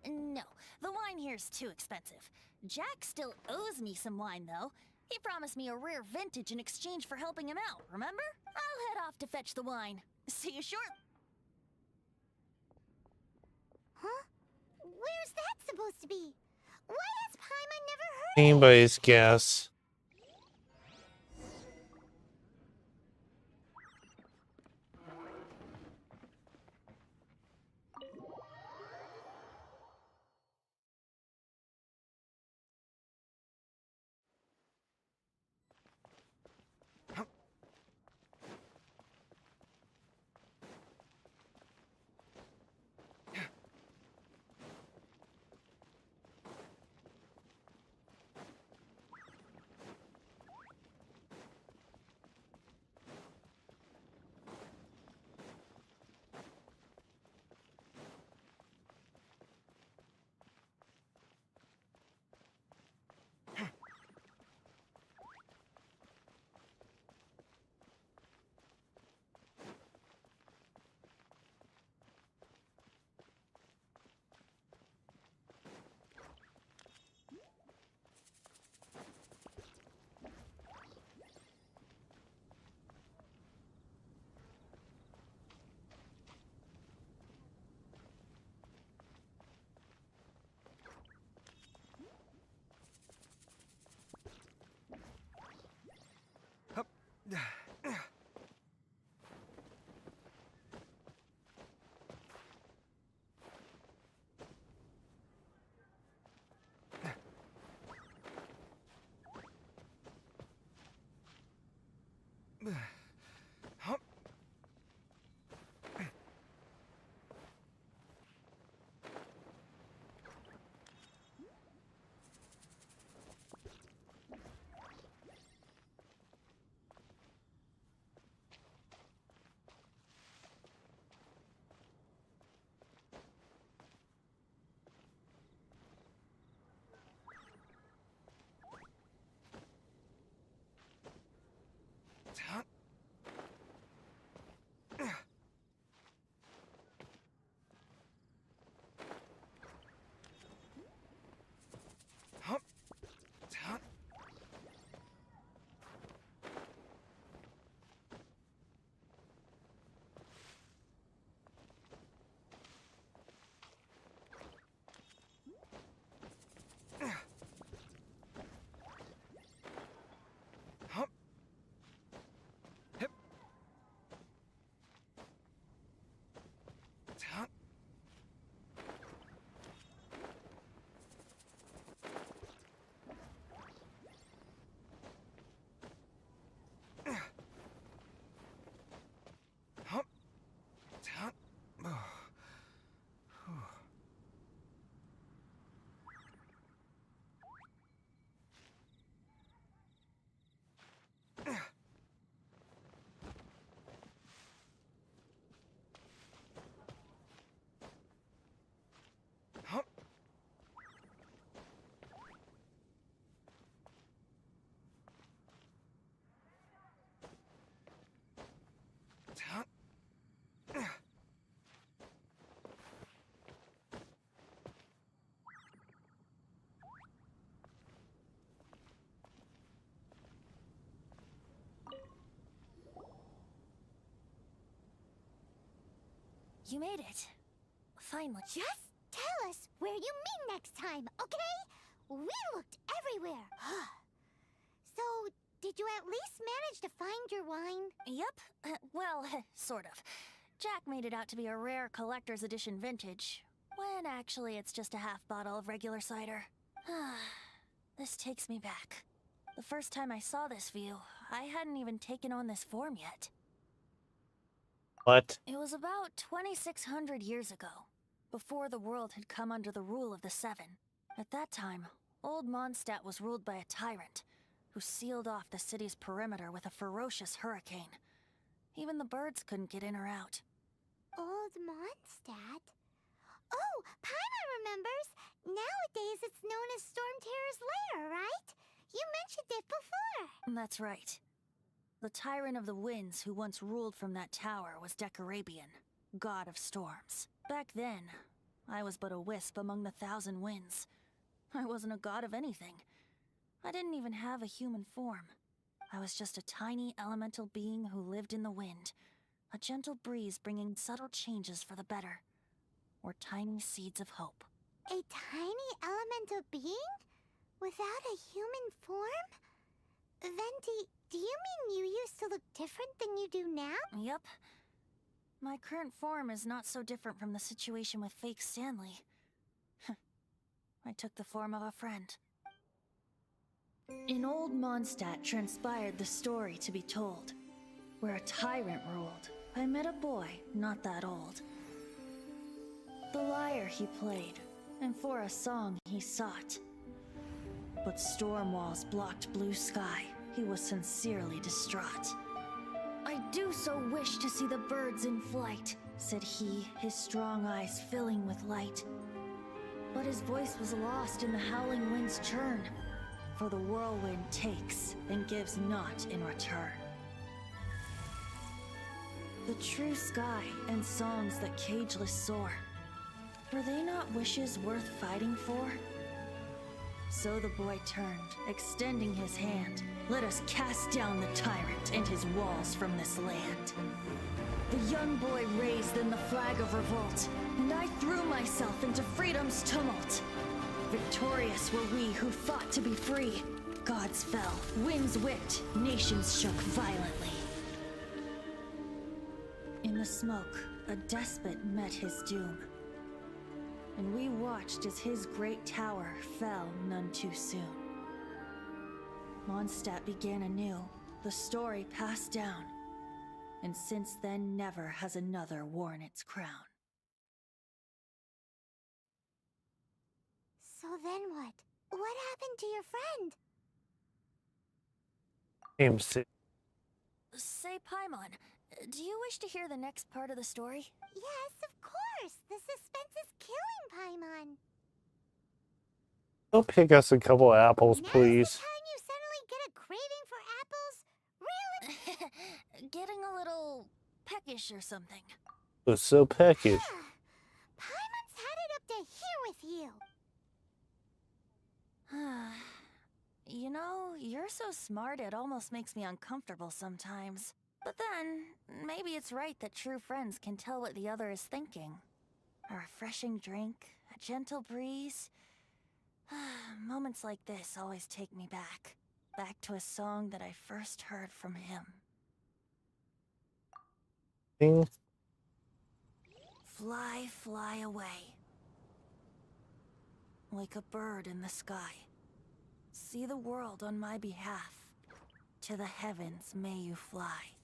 No, the wine here's too expensive. Jack still owes me some wine, though. He promised me a rare vintage in exchange for helping him out, remember? I'll head off to fetch the wine. See you shortly. Huh? Where's that supposed to be? Why has Paimon never heard of it? Anybody's guess. You made it. Finally. Just tell us where you meet next time, okay? We looked everywhere. So, did you at least manage to find your wine? Yep. Well, sort of. Jack made it out to be a rare collector's edition vintage, when actually it's just a half bottle of regular cider. This takes me back. The first time I saw this view, I hadn't even taken on this form yet. What? It was about 2,600 years ago, before the world had come under the rule of the Seven. At that time, old Mondstadt was ruled by a tyrant, who sealed off the city's perimeter with a ferocious hurricane. Even the birds couldn't get in or out. Old Mondstadt? Oh, Paimon remembers! Nowadays it's known as Storm Terror's lair, right? You mentioned it before. That's right. The Tyrant of the Winds who once ruled from that tower was Decarabian, god of storms. Back then, I was but a wisp among the thousand winds. I wasn't a god of anything. I didn't even have a human form. I was just a tiny elemental being who lived in the wind, a gentle breeze bringing subtle changes for the better, or tiny seeds of hope. A tiny elemental being? Without a human form? Venti, do you mean you used to look different than you do now? Yep. My current form is not so different from the situation with fake Stanley. I took the form of a friend. In old Mondstadt transpired the story to be told, where a tyrant ruled. I met a boy not that old. The lyre he played, and for a song he sought. But storm walls blocked blue sky. He was sincerely distraught. I do so wish to see the birds in flight, said he, his strong eyes filling with light. But his voice was lost in the howling wind's churn, for the whirlwind takes and gives not in return. The true sky and songs that cageless soar, were they not wishes worth fighting for? So the boy turned, extending his hand. Let us cast down the tyrant and his walls from this land. The young boy raised then the flag of revolt, and I threw myself into freedom's tumult. Victorious were we who fought to be free. Gods fell, winds whipped, nations shook violently. In the smoke, a despot met his doom, and we watched as his great tower fell none too soon. Mondstadt began anew, the story passed down, and since then never has another worn its crown. So then what? What happened to your friend? AMC. Say, Paimon, do you wish to hear the next part of the story? Yes, of course! The suspense is killing Paimon! Go pick us a couple apples, Now's please. the time you suddenly get a craving for apples? Really? Getting a little peckish or something. It's so peckish. Paimon's had it up to here with you! You know, you're so smart it almost makes me uncomfortable sometimes. But then, maybe it's right that true friends can tell what the other is thinking. A refreshing drink, a gentle breeze. Moments like this always take me back. Back to a song that I first heard from him. Ding. Fly, fly away. Like a bird in the sky. See the world on my behalf. To the heavens may you fly.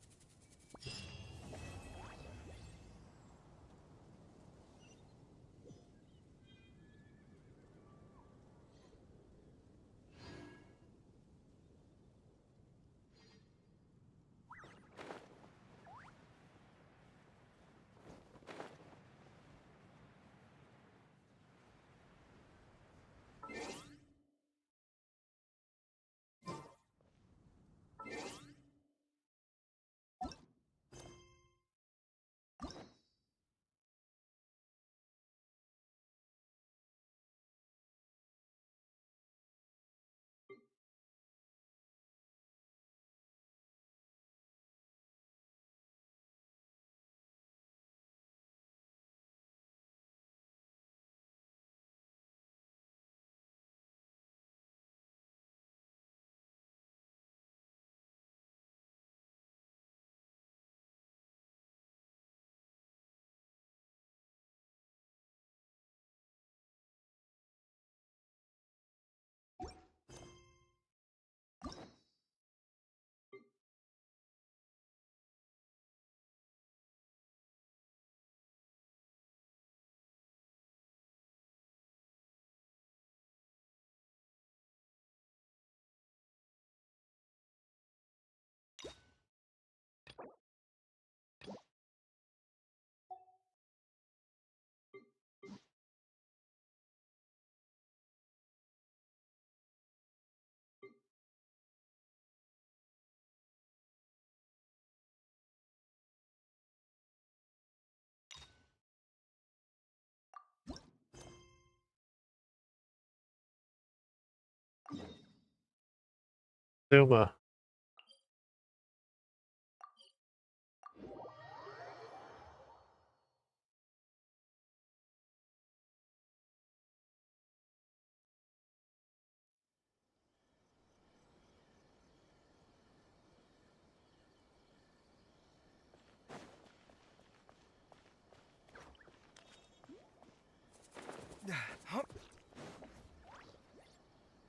Zuma.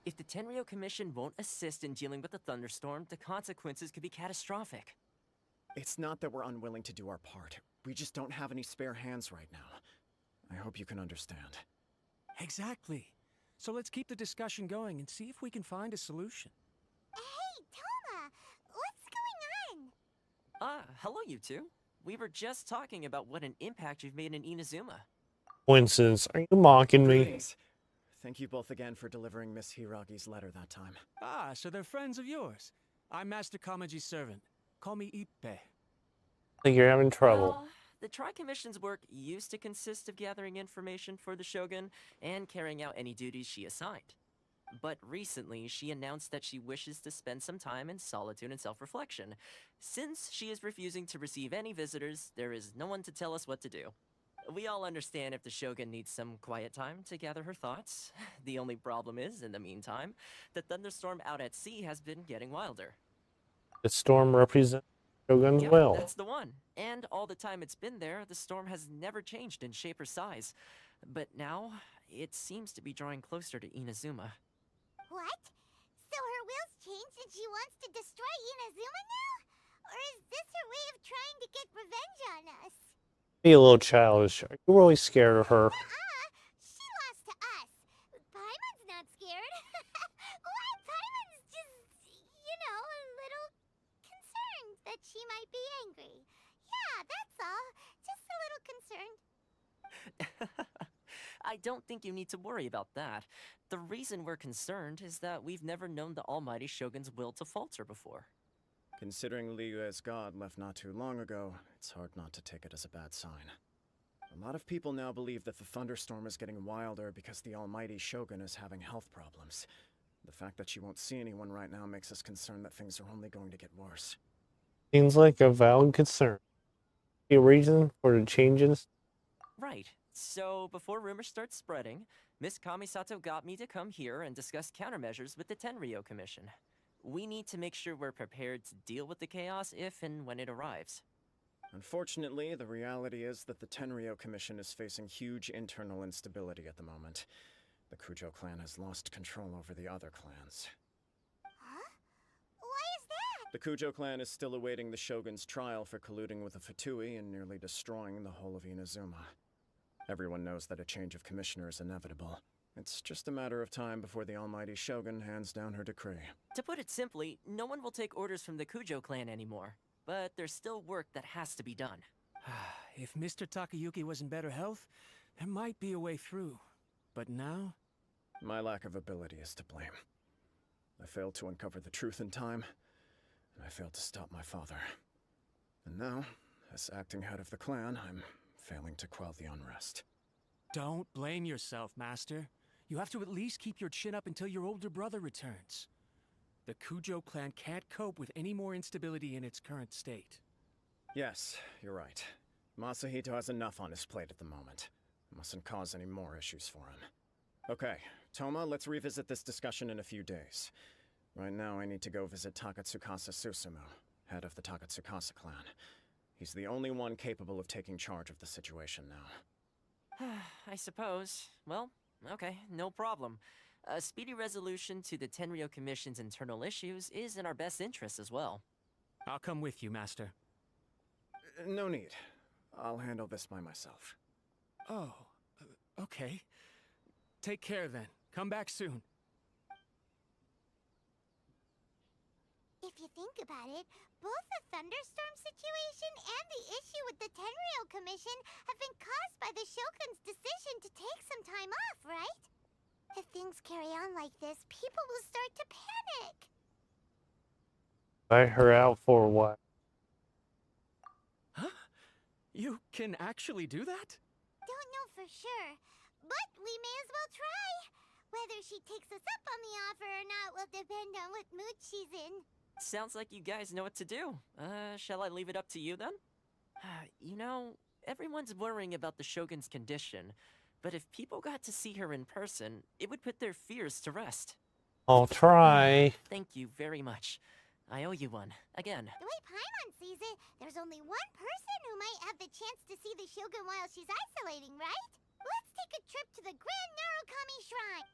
If the Tenryo Commission won't assist in dealing with the thunderstorm, the consequences could be catastrophic. It's not that we're unwilling to do our part. We just don't have any spare hands right now. I hope you can understand. Exactly. So let's keep the discussion going and see if we can find a solution. Hey, Toma! What's going on? Hello you two. We were just talking about what an impact you've made in Inazuma. Coincidence. Are you mocking me? Greetings. Thank you both again for delivering Miss Hiragi's letter that time. Ah, so they're friends of yours. I'm Master Kamaji's servant. Call me Ippe. I think you're having trouble. Well, the Tri-Commission's work used to consist of gathering information for the Shogun and carrying out any duties she assigned. But recently, she announced that she wishes to spend some time in solitude and self-reflection. Since she is refusing to receive any visitors, there is no one to tell us what to do. We all understand if the Shogun needs some quiet time to gather her thoughts. The only problem is, in the meantime, the thunderstorm out at sea has been getting wilder. The storm represents Shogun's Yeah, will. that's the one. And all the time it's been there, the storm has never changed in shape or size. But now, it seems to be drawing closer to Inazuma. What? So her will's changed and she wants to destroy Inazuma now? Or is this her way of trying to get revenge on us? Be a little childish. Are you really scared of her? She lost to us. Paimon's not scared. Why, Paimon's just, a little concerned that she might be angry. Yeah, that's all. Just a little concerned. I don't think you need to worry about that. The reason we're concerned is that we've never known the Almighty Shogun's will to falter before. Considering Liyue's god left not too long ago, it's hard not to take it as a bad sign. A lot of people now believe that the thunderstorm is getting wilder because the almighty Shogun is having health problems. The fact that she won't see anyone right now makes us concerned that things are only going to get worse. Seems like a valid concern. A reason for the changes? Right. So, before rumors start spreading, Miss Kamisato got me to come here and discuss countermeasures with the Tenryo Commission. We need to make sure we're prepared to deal with the chaos if and when it arrives. Unfortunately, the reality is that the Tenryo Commission is facing huge internal instability at the moment. The Kujo clan has lost control over the other clans. Huh? Why is that? The Kujo clan is still awaiting the Shogun's trial for colluding with the Fatui and nearly destroying the whole of Inazuma. Everyone knows that a change of commissioner is inevitable. It's just a matter of time before the almighty Shogun hands down her decree. To put it simply, no one will take orders from the Kujo clan anymore. But there's still work that has to be done. If Mr. Takayuki was in better health, there might be a way through. But now? My lack of ability is to blame. I failed to uncover the truth in time, and I failed to stop my father. And now, as acting head of the clan, I'm failing to quell the unrest. Don't blame yourself, Master. You have to at least keep your chin up until your older brother returns. The Kujo clan can't cope with any more instability in its current state. Yes, you're right. Masahito has enough on his plate at the moment. Mustn't cause any more issues for him. Okay, Toma, let's revisit this discussion in a few days. Right now, I need to go visit Takatsukasa Susumu, head of the Takatsukasa clan. He's the only one capable of taking charge of the situation now. I suppose. Well, okay, no problem. A speedy resolution to the Tenryo Commission's internal issues is in our best interest as well. I'll come with you, Master. No need. I'll handle this by myself. Oh, okay. Take care then. Come back soon. If you think about it, both the thunderstorm situation and the issue with the Tenryo Commission have been caused by the Shogun's decision to take some time off, right? If things carry on like this, people will start to panic. Buy her out for a while. Huh? You can actually do that? Don't know for sure, but we may as well try. Whether she takes us up on the offer or not will depend on what mood she's in. Sounds like you guys know what to do. Shall I leave it up to you then? You know, everyone's worrying about the Shogun's condition, but if people got to see her in person, it would put their fears to rest. I'll try. Thank you very much. I owe you one, again. The way Paimon sees it, there's only one person who might have the chance to see the Shogun while she's isolating, right? Let's take a trip to the Grand Narukami Shrine!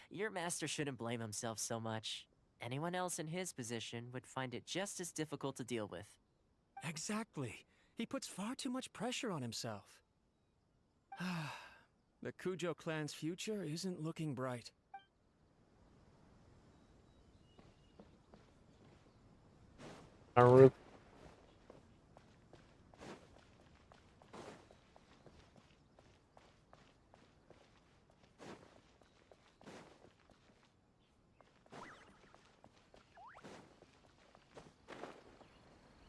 Your master shouldn't blame himself so much. Anyone else in his position would find it just as difficult to deal with. Exactly. He puts far too much pressure on himself. The Kujo clan's future isn't looking bright. Naruto.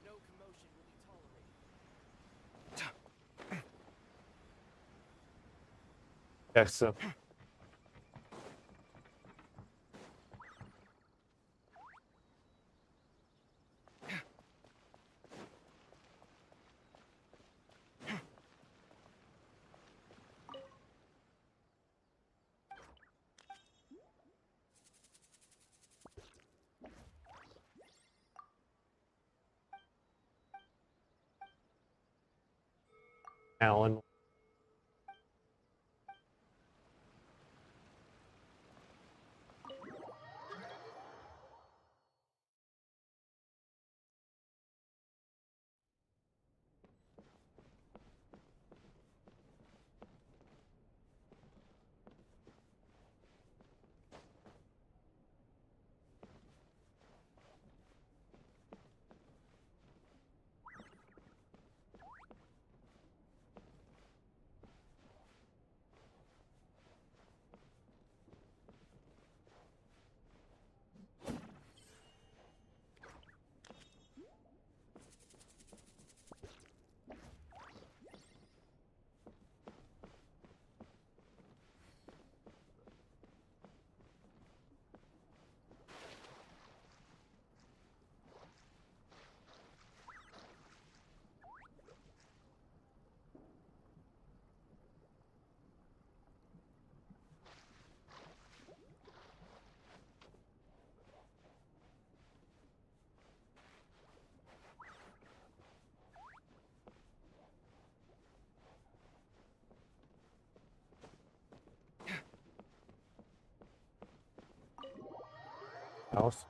No commotion will be tolerated. Yeah, so. Alan. House.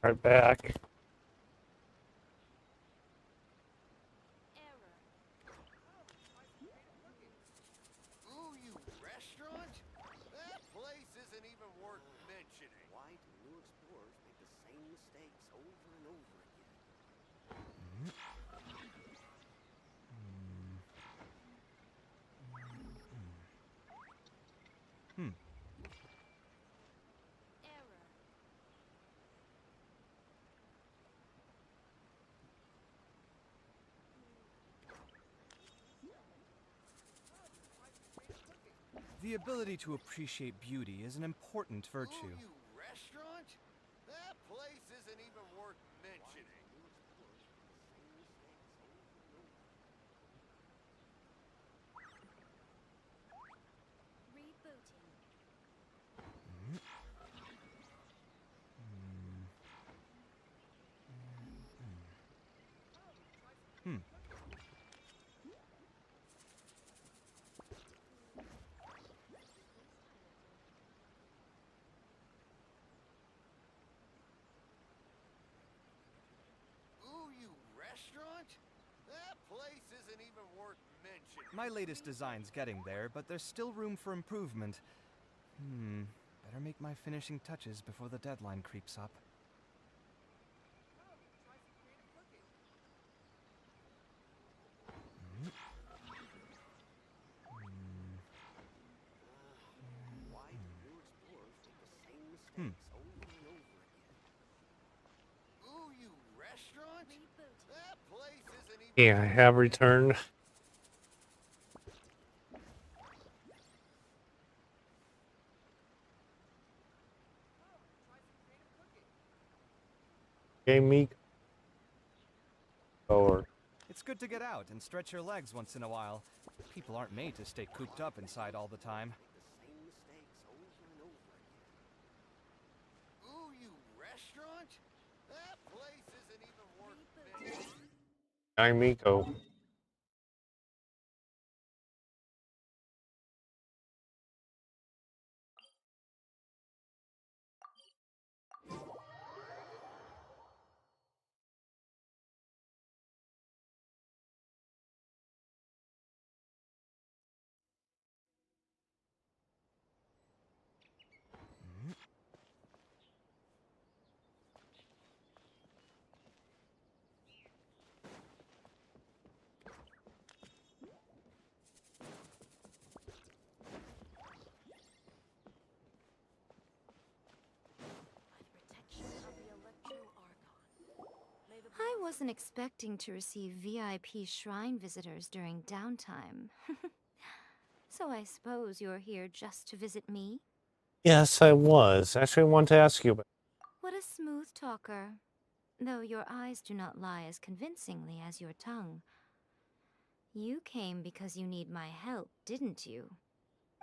Right back. Ooh, you restaurant? That place isn't even worth mentioning. Why do new explorers make the same mistakes over and over again? The ability to appreciate beauty is an important virtue. Ooh, you restaurant? That place isn't even worth mentioning. Ooh, you restaurant? That place isn't even worth mentioning. My latest design's getting there, but there's still room for improvement. Better make my finishing touches before the deadline creeps up. Why do new explorers make the same mistakes over and over again? Ooh, you restaurant? That place isn't even Yeah, I have returned. Game Meek. Or It's good to get out and stretch your legs once in a while. People aren't made to stay cooped up inside all the time. Make the same mistakes over and over again. Ooh, you restaurant? That place isn't even worth mentioning. Miko. I wasn't expecting to receive VIP shrine visitors during downtime. So I suppose you're here just to visit me? Yes, I was. Actually, I want to ask you about. What a smooth talker. Though your eyes do not lie as convincingly as your tongue. You came because you need my help, didn't you?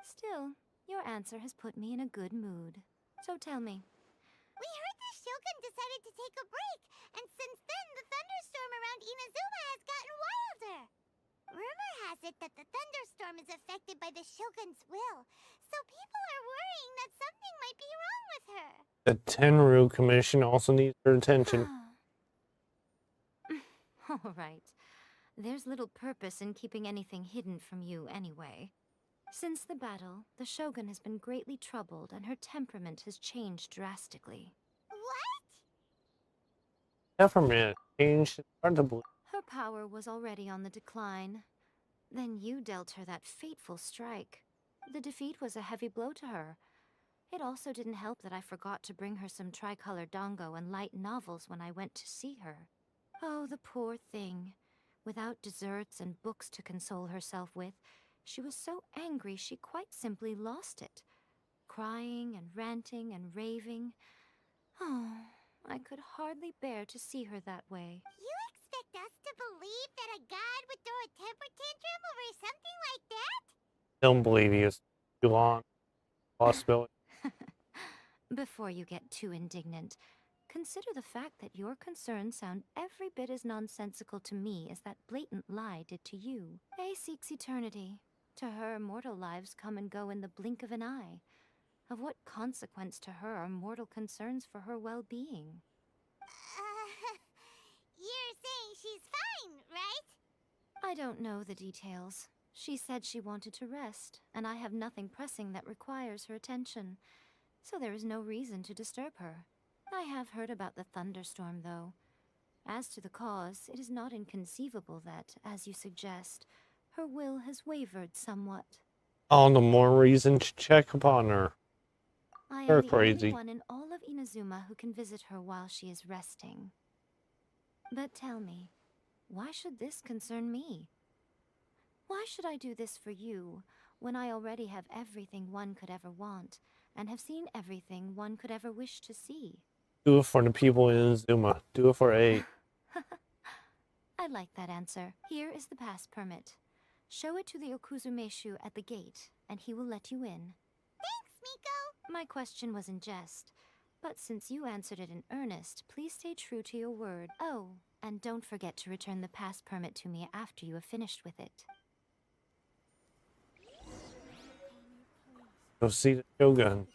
Still, your answer has put me in a good mood. So tell me, We heard the Shogun decided to take a break, and since then the thunderstorm around Inazuma has gotten wilder. Rumor has it that the thunderstorm is affected by the Shogun's will, so people are worrying that something might be wrong with her. The Tenru Commission also needs her attention. all right. There's little purpose in keeping anything hidden from you anyway. Since the battle, the Shogun has been greatly troubled and her temperament has changed drastically. What? Temperament changed. It's hard to believe. Her power was already on the decline. Then you dealt her that fateful strike. The defeat was a heavy blow to her. It also didn't help that I forgot to bring her some tricolor dango and light novels when I went to see her. Oh, the poor thing. Without desserts and books to console herself with, she was so angry she quite simply lost it. Crying and ranting and raving. Oh, I could hardly bear to see her that way. You expect us to believe that a god would throw a temper tantrum over something like that? Don't believe you. It's too long. Possibility. Before you get too indignant, consider the fact that your concerns sound every bit as nonsensical to me as that blatant lie did to you. A seeks eternity. To her, mortal lives come and go in the blink of an eye. Of what consequence to her are mortal concerns for her well-being? You're saying she's fine, right? I don't know the details. She said she wanted to rest, and I have nothing pressing that requires her attention, so there is no reason to disturb her. I have heard about the thunderstorm, though. As to the cause, it is not inconceivable that, as you suggest, her will has wavered somewhat. All the more reason to check upon her. I You're am the only crazy. one in all of Inazuma who can visit her while she is resting. But tell me, why should this concern me? Why should I do this for you, when I already have everything one could ever want, and have seen everything one could ever wish to see? Do it for the people in Zuma. Do it for 8. I like that answer. Here is the pass permit. Show it to the Okuzumeshu at the gate, and he will let you in. Thanks, Miko! My question was in jest, but since you answered it in earnest, please stay true to your word. Oh, And don't forget to return the pass permit to me after you have finished with it. Go see the Shogun.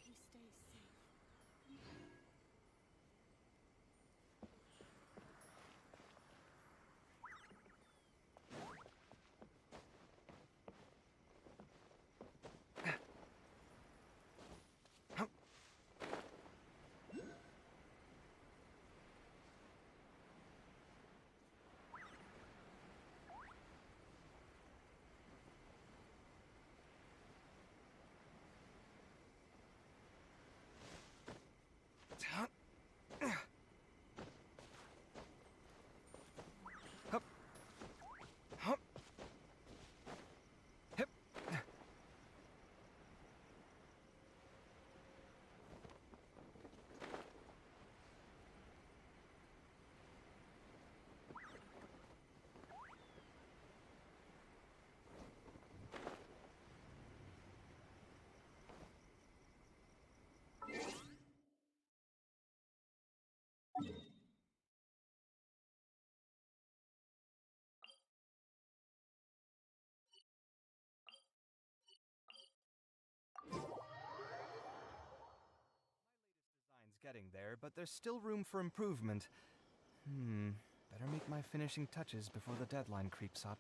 Design's getting there, but there's still room for improvement. Better make my finishing touches before the deadline creeps up.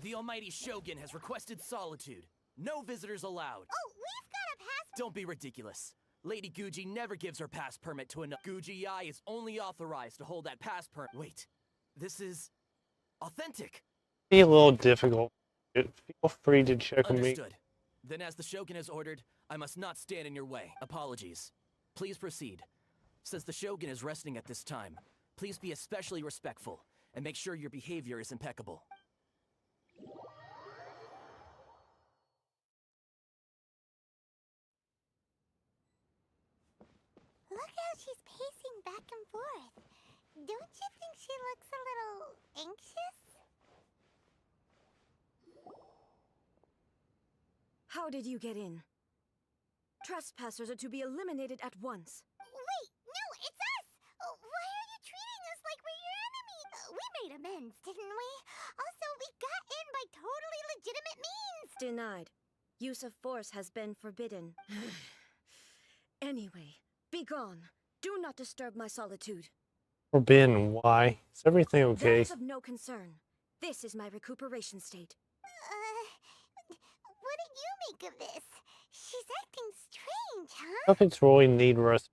The almighty Shogun has requested solitude. No visitors allowed. Oh, we've got a pass. Don't be ridiculous. Lady Guji never gives her pass permit to another. Guji I is only authorized to hold that pass permit. Wait, this is authentic. Be a little difficult. Feel free to check with me. Understood. Then as the Shogun has ordered, I must not stand in your way. Apologies. Please proceed. Since the Shogun is resting at this time, please be especially respectful and make sure your behavior is impeccable. Look how she's pacing back and forth. Don't you think she looks a little anxious? How did you get in? Trespassers are to be eliminated at once. Wait, no, it's us! Why are you treating us like we're your enemy? We made amends, didn't we? Also, we got in by totally legitimate means! Denied. Use of force has been forbidden. Anyway, be gone. Do not disturb my solitude. Forbidden, why? Is everything okay? That's of no concern. This is my recuperation state. What do you make of this? She's acting strange, huh? Nothing's really need rest.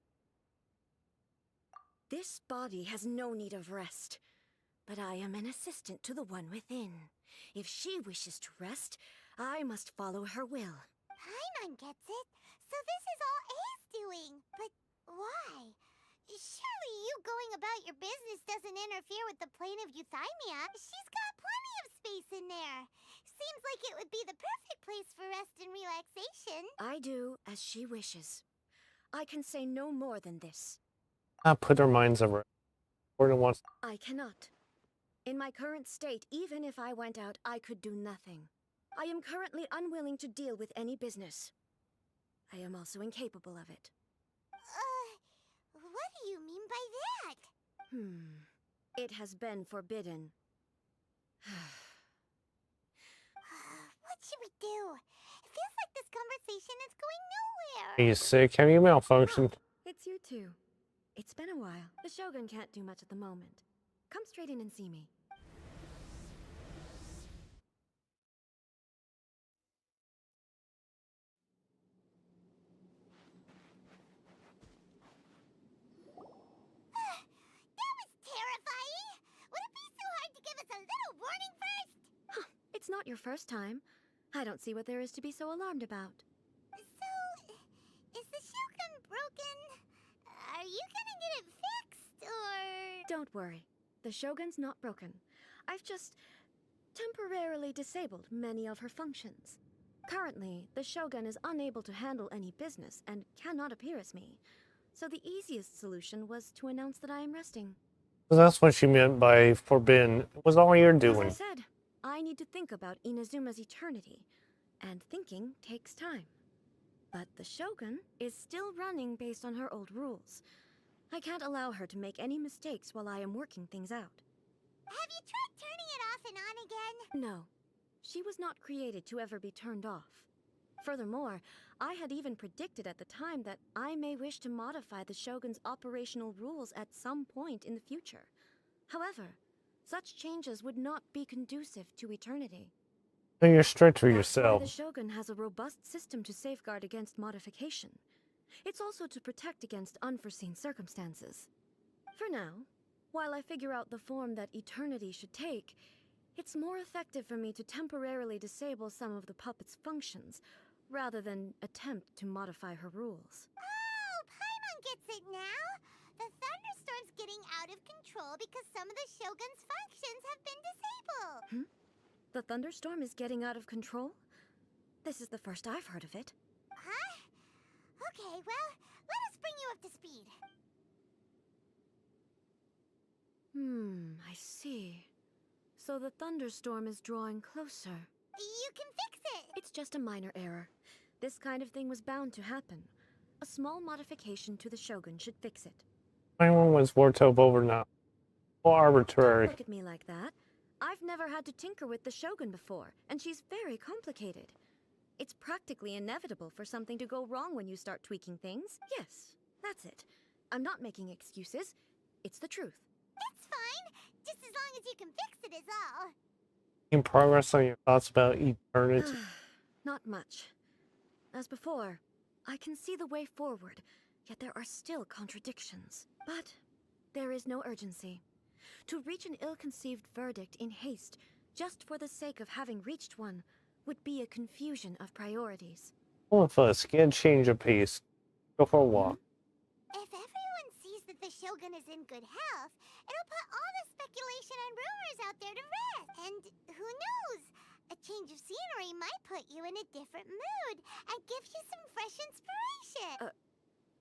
This body has no need of rest. But I am an assistant to the one within. If she wishes to rest, I must follow her will. Paimon gets it. So this is all A's doing. But why? Surely you going about your business doesn't interfere with the plane of Euthymia. She's got plenty of space in there. Seems like it would be the perfect place for rest and relaxation. I do as she wishes. I can say no more than this. Put our minds over. Gordon wants. I cannot. In my current state, even if I went out, I could do nothing. I am currently unwilling to deal with any business. I am also incapable of it. What do you mean by that? It has been forbidden. What should we do? It feels like this conversation is going nowhere. Are you sick? Have you malfunctioned? It's you too. It's been a while. The Shogun can't do much at the moment. Come straight in and see me. That was terrifying! Would it be so hard to give us a little warning first? It's not your first time. I don't see what there is to be so alarmed about. So, is the Shogun broken? Are you gonna get it fixed, or...? Don't worry. The Shogun's not broken. I've just temporarily disabled many of her functions. Currently, the Shogun is unable to handle any business and cannot appear as me. So the easiest solution was to announce that I am resting. So that's what she meant by forbidden. It was all you're As I doing. said, I need to think about Inazuma's eternity, and thinking takes time. But the Shogun is still running based on her old rules. I can't allow her to make any mistakes while I am working things out. Have you tried turning it off and on again? No. She was not created to ever be turned off. Furthermore, I had even predicted at the time that I may wish to modify the Shogun's operational rules at some point in the future. However, such changes would not be conducive to eternity. So you're strict for That's why yourself. the Shogun has a robust system to safeguard against modification. It's also to protect against unforeseen circumstances. For now, while I figure out the form that eternity should take, it's more effective for me to temporarily disable some of the puppet's functions, rather than attempt to modify her rules. Oh, Paimon gets it now! The thunderstorm's getting out of control because some of the Shogun's functions have been disabled! The thunderstorm is getting out of control? This is the first I've heard of it. Huh? Okay, well, let us bring you up to speed. I see. So the thunderstorm is drawing closer. You can fix it! It's just a minor error. This kind of thing was bound to happen. A small modification to the Shogun should fix it. Anyone was Wartop over now. So arbitrary. Don't look at me like that. I've never had to tinker with the Shogun before, and she's very complicated. It's practically inevitable for something to go wrong when you start tweaking things. Yes, that's it. I'm not making excuses. It's the truth. It's fine, just as long as you can fix it is all. In progress on your thoughts about eternity. Not much. As before, I can see the way forward, yet there are still contradictions. But there is no urgency. To reach an ill-conceived verdict in haste, just for the sake of having reached one, would be a confusion of priorities. All of us get a change of pace. Go for a walk. If everyone sees that the Shogun is in good health, it'll put all the speculation and rumors out there to rest. And who knows? A change of scenery might put you in a different mood and give you some fresh inspiration.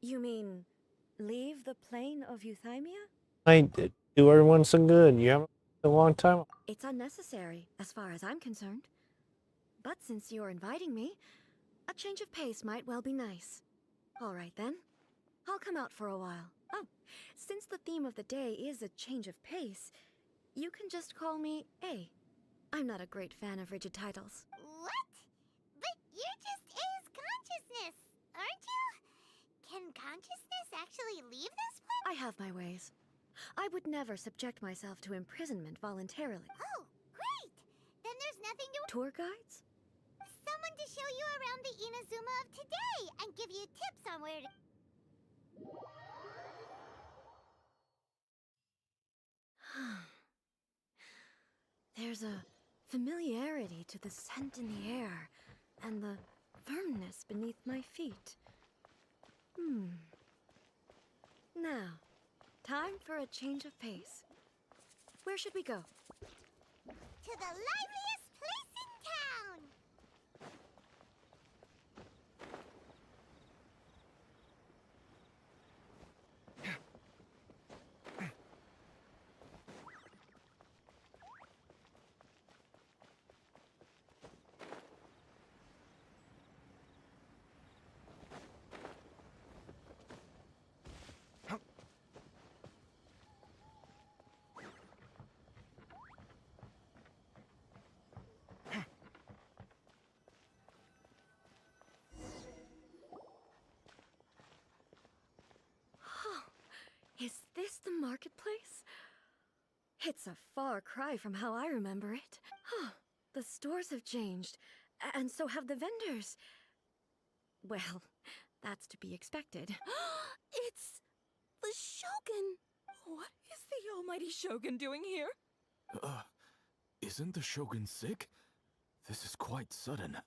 You mean, leave the plane of Euthymia? I did do everyone some good. You haven't in a long time. It's unnecessary, as far as I'm concerned. But since you're inviting me, a change of pace might well be nice. All right then. I'll come out for a while. Oh, since the theme of the day is a change of pace, you can just call me A. I'm not a great fan of rigid titles. What? But you're just A's consciousness, aren't you? Can consciousness actually leave this place? I have my ways. I would never subject myself to imprisonment voluntarily. Oh, great! Then there's nothing to... Tour guides? Someone to show you around the Inazuma of today and give you tips on where to... There's a familiarity to the scent in the air and the firmness beneath my feet. Now, time for a change of pace. Where should we go? To the liveliest place in town! Is this the marketplace? It's a far cry from how I remember it. The stores have changed, and so have the vendors. Well, that's to be expected. It's the Shogun! What is the almighty Shogun doing here? Isn't the Shogun sick? This is quite sudden.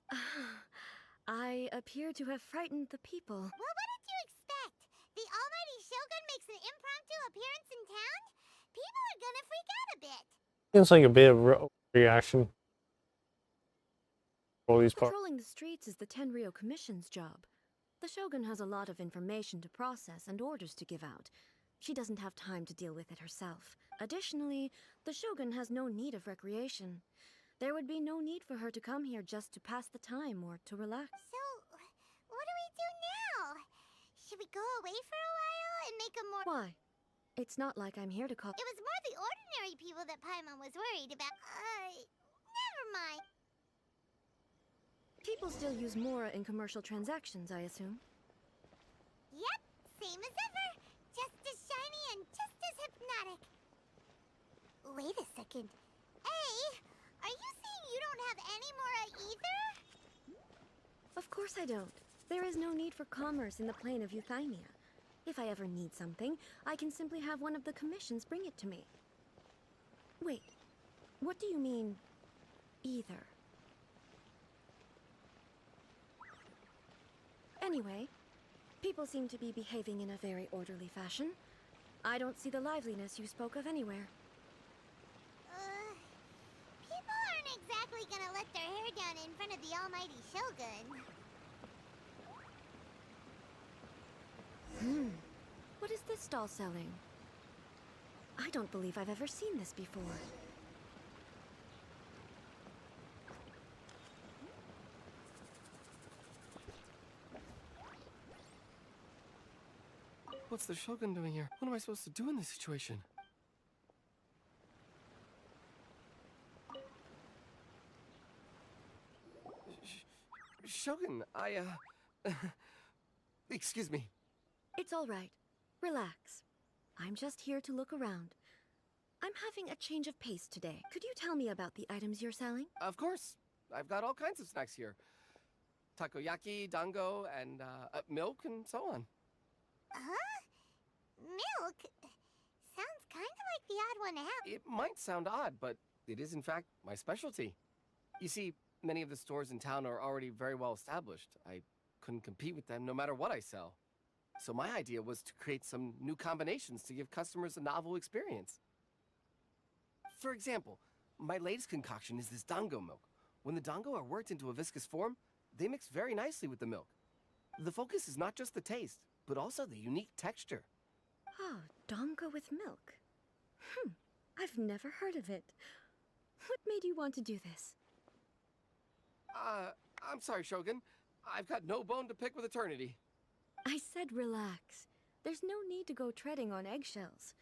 I appear to have frightened the people. Well, what did you expect? The almighty Shogun makes an impromptu appearance in town? People are gonna freak out a bit. Seems like a bit of reaction. all these parts. Patrolling the streets is the Tenryou Commission's job. The Shogun has a lot of information to process and orders to give out. She doesn't have time to deal with it herself. Additionally, the Shogun has no need of recreation. There would be no need for her to come here just to pass the time or to relax. So, what do we do now? Should we go away for a while and make a more... Why? It's not like I'm here to call... It was more the ordinary people that Paimon was worried about. Never mind. People still use Mora in commercial transactions, I assume? Yep, same as ever. Just as shiny and just as hypnotic. Wait a second. Hey, are you saying you don't have any Mora either? Of course I don't. There is no need for commerce in the plane of Euthymia. If I ever need something, I can simply have one of the commissions bring it to me. Wait, what do you mean, either? Anyway, people seem to be behaving in a very orderly fashion. I don't see the liveliness you spoke of anywhere. People aren't exactly gonna let their hair down in front of the almighty Shogun. What is this stall selling? I don't believe I've ever seen this before. What's the Shogun doing here? What am I supposed to do in this situation? Shogun, excuse me. It's all right. Relax. I'm just here to look around. I'm having a change of pace today. Could you tell me about the items you're selling? Of course. I've got all kinds of snacks here. Takoyaki, dango, and milk, and so on. Huh? Milk? Sounds kind of like the odd one to have. It might sound odd, but it is in fact my specialty. You see, many of the stores in town are already very well established. I couldn't compete with them no matter what I sell. So my idea was to create some new combinations to give customers a novel experience. For example, my latest concoction is this dango milk. When the dango are worked into a viscous form, they mix very nicely with the milk. The focus is not just the taste, but also the unique texture. Oh, dango with milk. I've never heard of it. What made you want to do this? I'm sorry, Shogun. I've got no bone to pick with eternity. I said relax. There's no need to go treading on eggshells.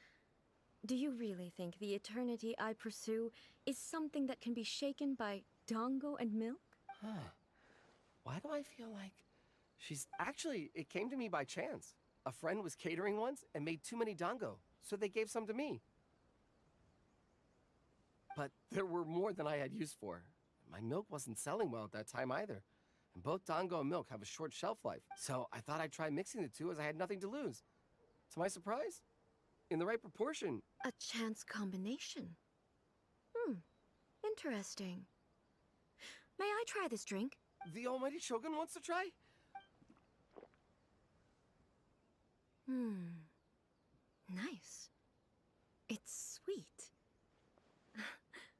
Do you really think the eternity I pursue is something that can be shaken by dango and milk? Huh. Why do I feel like... Actually, it came to me by chance. A friend was catering once and made too many dango, so they gave some to me. But there were more than I had use for. My milk wasn't selling well at that time either. And both dango and milk have a short shelf life, so I thought I'd try mixing the two as I had nothing to lose. To my surprise, in the right proportion. A chance combination. Interesting. May I try this drink? The almighty Shogun wants to try? Nice. It's sweet.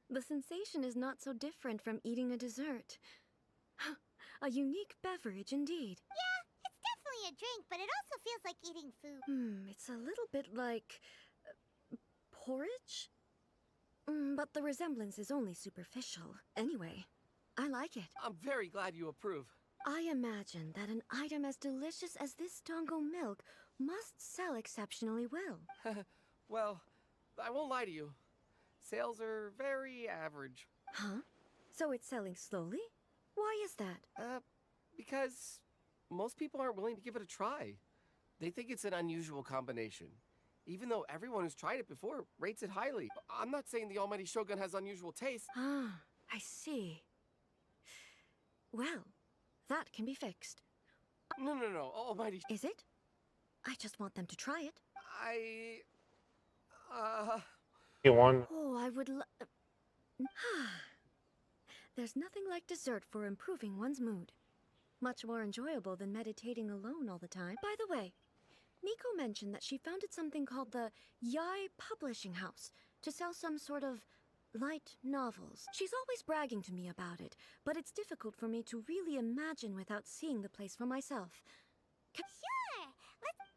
The sensation is not so different from eating a dessert. A unique beverage indeed. Yeah, it's definitely a drink, but it also feels like eating food. It's a little bit like... porridge? But the resemblance is only superficial. Anyway, I like it. I'm very glad you approve. I imagine that an item as delicious as this dango milk must sell exceptionally well. Well, I won't lie to you. Sales are very average. Huh? So it's selling slowly? Why is that? Because most people aren't willing to give it a try. They think it's an unusual combination. Even though everyone who's tried it before rates it highly. I'm not saying the almighty Shogun has unusual taste. Ah, I see. Well, that can be fixed. No, almighty... Is it? I just want them to try it. You won. Oh, I would There's nothing like dessert for improving one's mood. Much more enjoyable than meditating alone all the time. By the way, Miko mentioned that she founded something called the Yai Publishing House to sell some sort of light novels. She's always bragging to me about it, but it's difficult for me to really imagine without seeing the place for myself. Sure! Let's